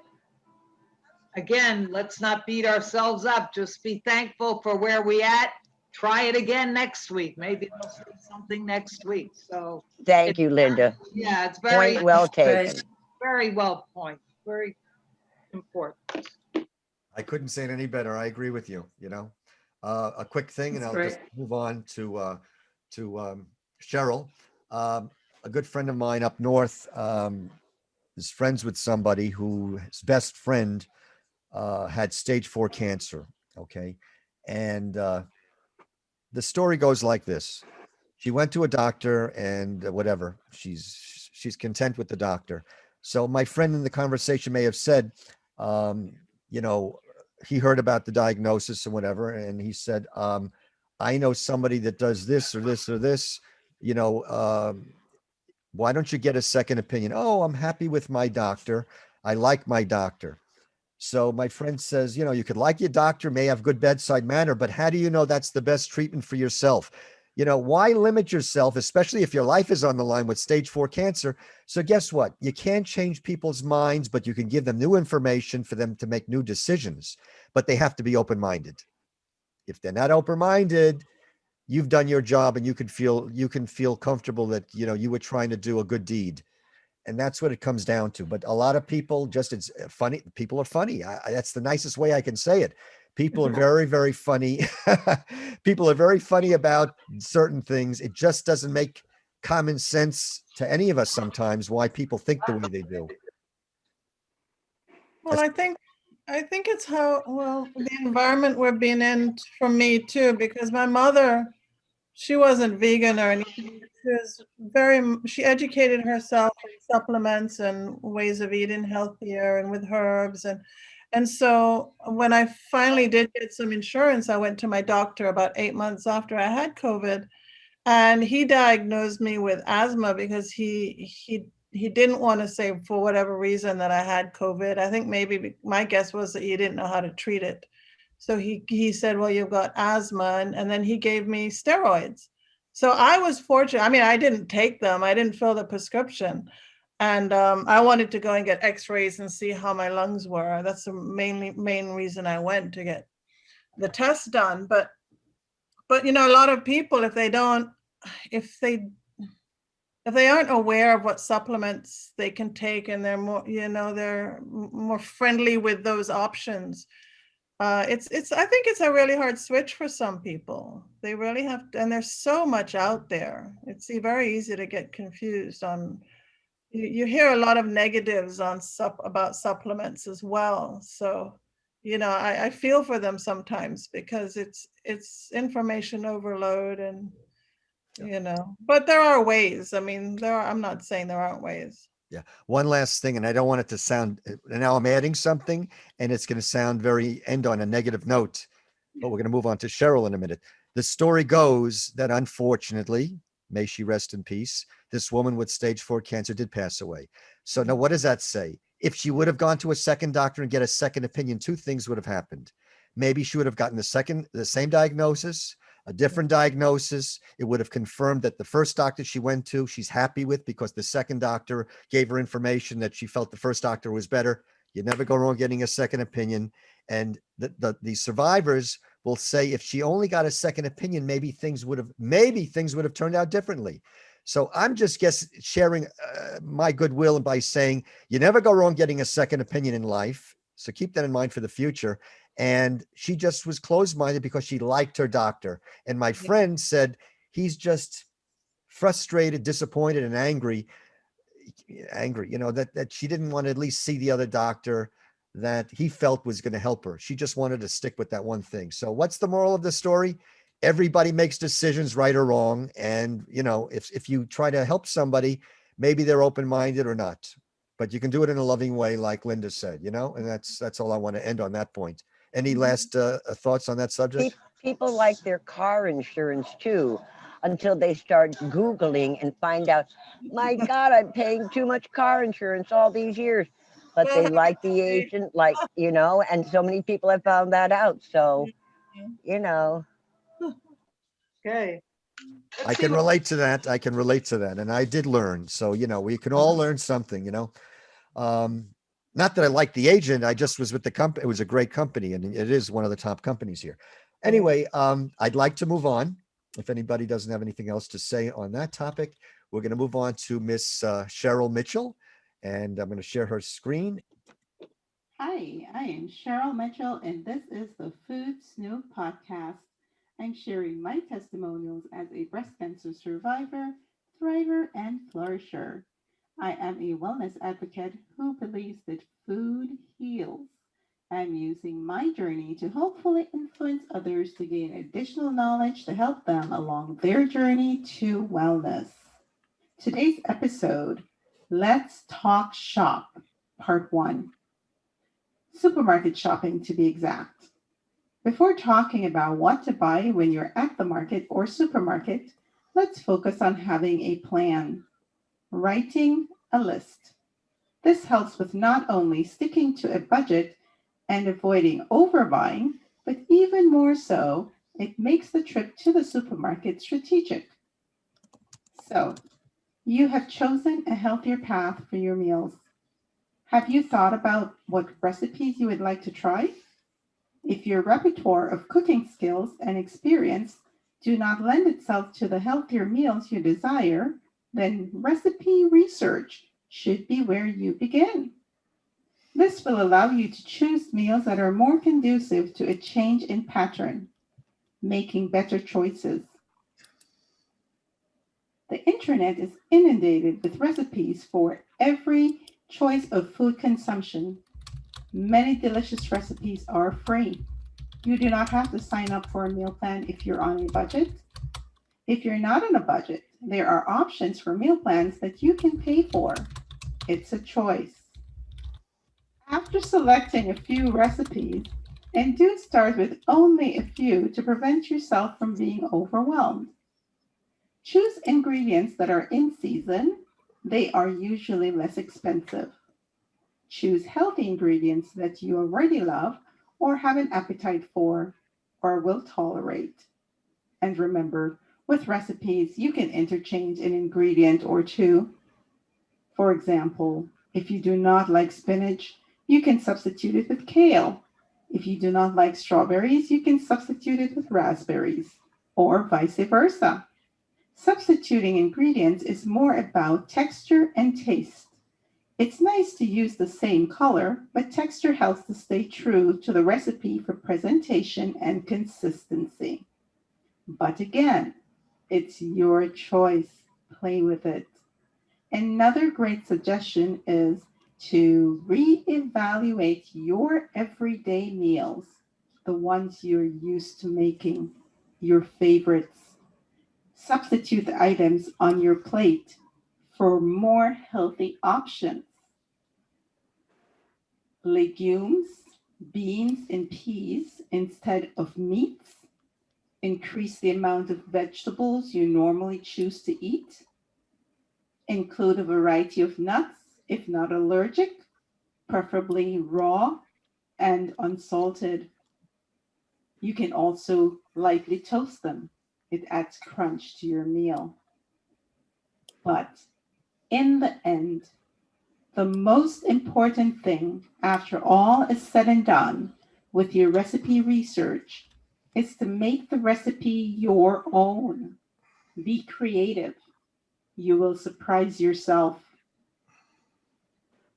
again, let's not beat ourselves up. Just be thankful for where we at. Try it again next week. Maybe they'll say something next week. So thank you, Linda. Yeah, it's very point well taken. Very well point. Very important. I couldn't say it any better. I agree with you, you know. A quick thing, and That's I'll just move on to Cheryl. A good friend of mine up north is friends with somebody whose best friend had stage 4 cancer. Okay. And the story goes like this. She went to a doctor and whatever, she's content with the doctor. So my friend in the conversation may have said, you know, he heard about the diagnosis and whatever, and he said, I know somebody that does this or this or this, you know, why don't you get a second opinion? Oh, I'm happy with my doctor. I like my doctor. So my friend says, you know, you could like your doctor, may have good bedside manner, but how do you know that's the best treatment for yourself? You know, why limit yourself, especially if your life is on the line with stage 4 cancer? So guess what? You can't change people's minds, but you can give them new information for them to make new decisions, but they have to be open-minded. If they're not open-minded, you've done your job and you can feel comfortable that, you know, you were trying to do a good deed. And that's what it comes down to. But a lot of people just, it's funny. People are funny. That's the nicest way I can say it. People are very, very funny. People are very funny about certain things. It just doesn't make common sense to any of us sometimes why people think the way they do. Well, I think it's how, well, the environment we're being in for me too, because my mother, she wasn't vegan or anything. She educated herself in supplements and ways of eating healthier and with herbs. And so when I finally did get some insurance, I went to my doctor about 8 months after I had COVID, and he diagnosed me with asthma because he didn't want to say for whatever reason that I had COVID. I think maybe my guess was that he didn't know how to treat it. So he said, well, you've got asthma, and then he gave me steroids. So I was fortunate. I mean, I didn't take them. I didn't fill the prescription. And I wanted to go and get x-rays and see how my lungs were. That's the main reason I went, to get the test done. But you know, a lot of people, if they aren't aware of what supplements they can take, and they're more, you know, they're more friendly with those options, I think it's a really hard switch for some people. They really have to, and there's so much out there. It's very easy to get confused on. You hear a lot of negatives on about supplements as well. So, you know, I feel for them sometimes because it's information overload, and you know, but there are ways. I mean, I'm not saying there aren't ways. Yeah. One last thing, and I don't want it to sound, and now I'm adding something, and it's going to end on a negative note, but we're going to move on to Cheryl in a minute. The story goes that unfortunately, may she rest in peace, this woman with stage 4 cancer did pass away. So now what does that say? If she would have gone to a second doctor and get a second opinion, 2 things would have happened. Maybe she would have gotten the same diagnosis, a different diagnosis. It would have confirmed that the first doctor she went to, she's happy with, because the second doctor gave her information that she felt the first doctor was better. You never go wrong getting a second opinion. And the survivors will say if she only got a second opinion, maybe things would have turned out differently. So I'm just sharing my goodwill by saying you never go wrong getting a second opinion in life. So keep that in mind for the future. And she just was closed-minded because she liked her doctor. And my friend said he's just frustrated, disappointed, and angry, that she didn't want to at least see the other doctor that he felt was going to help her. She just wanted to stick with that one thing. So what's the moral of the story? Everybody makes decisions, right or wrong. And, if you try to help somebody, maybe they're open-minded or not, but you can do it in a loving way, like Linda said, and that's all I want to end on that point. Any last thoughts on that subject? People like their car insurance too, until they start Googling and find out, my God, I'm paying too much car insurance all these years. But they like the agent, and so many people have found that out. So, Okay. I can relate to that. And I did learn. So, we can all learn something, not that I like the agent. I just was with the company. It was a great company, and it is one of the top companies here. Anyway, I'd like to move on. If anybody doesn't have anything else to say on that topic, we're going to move on to Miss Cheryl Mitchell, and I'm going to share her screen. Hi, I am Cheryl Mitchell, and this is the Food Snoop podcast. I'm sharing my testimonials as a breast cancer survivor, thriver, and flourisher. I am a wellness advocate who believes that food heals. I'm using my journey to hopefully influence others to gain additional knowledge to help them along their journey to wellness. Today's episode, Let's Talk Shop, Part 1. Supermarket shopping, to be exact. Before talking about what to buy when you're at the market or supermarket, let's focus on having a plan. Writing a list. This helps with not only sticking to a budget and avoiding overbuying, but even more so, it makes the trip to the supermarket strategic. So, you have chosen a healthier path for your meals. Have you thought about what recipes you would like to try? If your repertoire of cooking skills and experience do not lend itself to the healthier meals you desire, then recipe research should be where you begin. This will allow you to choose meals that are more conducive to a change in pattern, making better choices. The internet is inundated with recipes for every choice of food consumption. Many delicious recipes are free. You do not have to sign up for a meal plan if you're on a budget. If you're not on a budget, there are options for meal plans that you can pay for. It's a choice. After selecting a few recipes, and do start with only a few to prevent yourself from being overwhelmed. Choose ingredients that are in season. They are usually less expensive. Choose healthy ingredients that you already love or have an appetite for or will tolerate. And remember, with recipes, you can interchange an ingredient or two. For example, if you do not like spinach, you can substitute it with kale. If you do not like strawberries, you can substitute it with raspberries, or vice versa. Substituting ingredients is more about texture and taste. It's nice to use the same color, but texture helps to stay true to the recipe for presentation and consistency. But again, it's your choice. Play with it. Another great suggestion is to reevaluate your everyday meals, the ones you're used to making, your favorites. Substitute the items on your plate for more healthy options. Legumes, beans, and peas instead of meats. Increase the amount of vegetables you normally choose to eat. Include a variety of nuts if not allergic, preferably raw and unsalted. You can also lightly toast them. It adds crunch to your meal. But in the end, the most important thing after all is said and done with your recipe research is to make the recipe your own. Be creative. You will surprise yourself.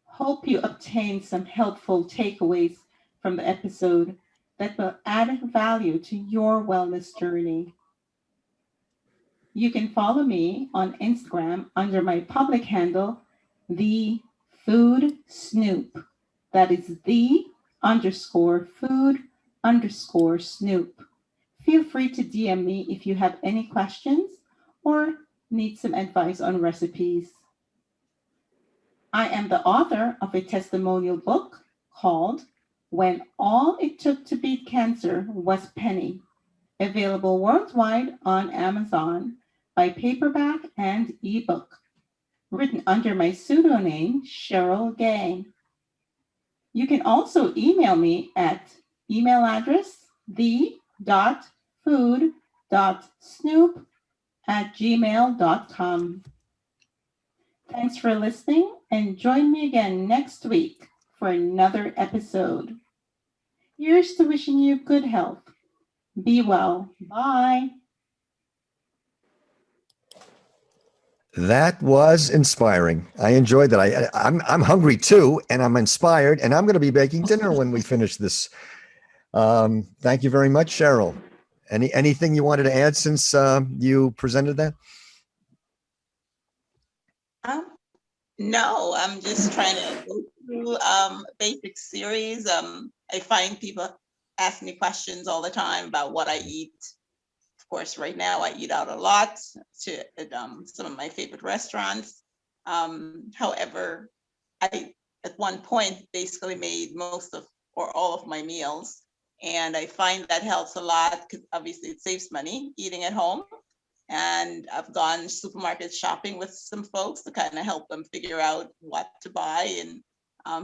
Hope you obtain some helpful takeaways from the episode that will add value to your wellness journey. You can follow me on Instagram under my public handle, The Food Snoop. That is the_food_Snoop. Feel free to DM me if you have any questions or need some advice on recipes. I am the author of a testimonial book called When All It Took to Beat Cancer Was Penny, available worldwide on Amazon by paperback and ebook, written under my pseudonym, Cheryl Gay. You can also email me at email address the.food.snoop@gmail.com. Thanks for listening, and join me again next week for another episode. Here's to wishing you good health. Be well. Bye. That was inspiring. I enjoyed that. I'm hungry too, and I'm inspired, and I'm going to be baking dinner when we finish this. Thank you very much, Cheryl. Anything you wanted to add since you presented that? No, I'm just trying to go through basic series. I find people ask me questions all the time about what I eat. Of course, right now I eat out a lot to some of my favorite restaurants. However, I at one point basically made most of or all of my meals, and I find that helps a lot because obviously it saves money eating at home. And I've gone supermarket shopping with some folks to kind of help them figure out what to buy and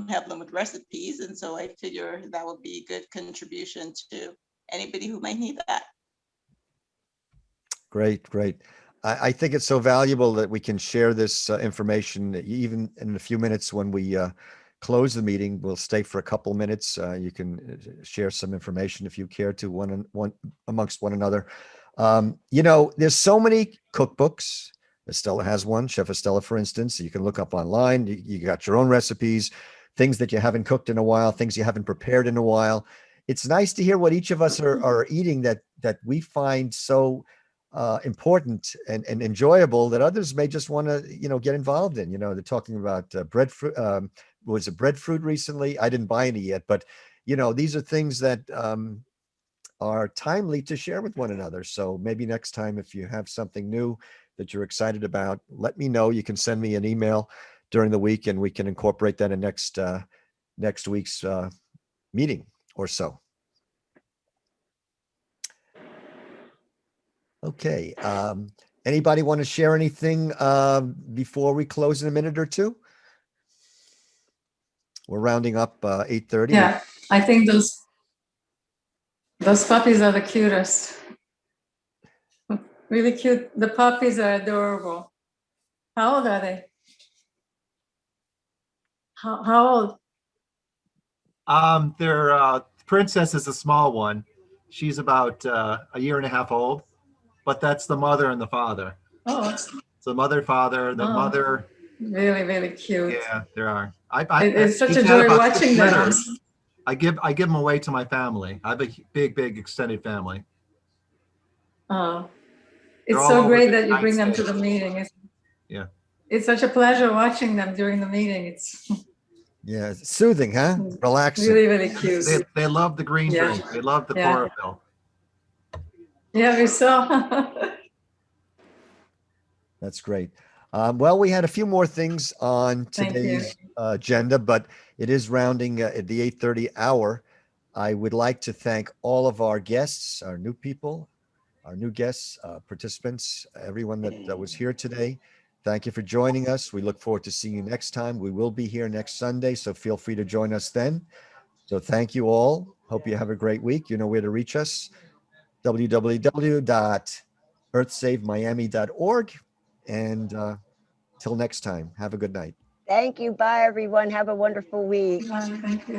help them with recipes. And so I figure that would be a good contribution to anybody who might need that. Great, great. I think it's so valuable that we can share this information even in a few minutes when we close the meeting. We'll stay for a couple minutes. You can share some information if you care to one amongst one another. There's so many cookbooks. Estella has one, Chef Estella, for instance. You can look up online. You got your own recipes, things that you haven't cooked in a while, things you haven't prepared in a while. It's nice to hear what each of us are eating that we find so important and enjoyable that others may just want to, get involved in. They're talking about breadfruit. Was it breadfruit recently? I didn't buy any yet, but these are things that are timely to share with one another. So maybe next time, if you have something new that you're excited about, let me know. You can send me an email during the week and we can incorporate that in next week's meeting or so. Okay. Anybody want to share anything before we close in a minute or two? We're rounding up 8:30. Yeah, I think those puppies are the cutest. Really cute. The puppies are adorable. How old are they? How old? Their Princess is a small one. She's about a year and a half old, but that's the mother and the father. Oh, So mother, father, the mother. Really, really cute. Yeah, there are. It's such a joy watching them. I give them away to my family. I have a big extended family. Oh, it's so great that you bring them to the meeting. Yeah. It's such a pleasure watching them during the meeting. It's yeah, it's soothing, huh? Relaxing. Really, really cute. They love the green drink. They love the chlorophyll. Yeah, we saw. That's great. Well, we had a few more things on today's agenda, but it is rounding at the 8:30 hour. I would like to thank all of our guests, our new people, our new guests, participants, everyone that was here today. Thank you for joining us. We look forward to seeing you next time. We will be here next Sunday, so feel free to join us then. So thank you all. Hope you have a great week. You know where to reach us, www.earthsavemiami.org. And till next time, have a good night. Thank you. Bye, everyone. Have a wonderful week. Thank you.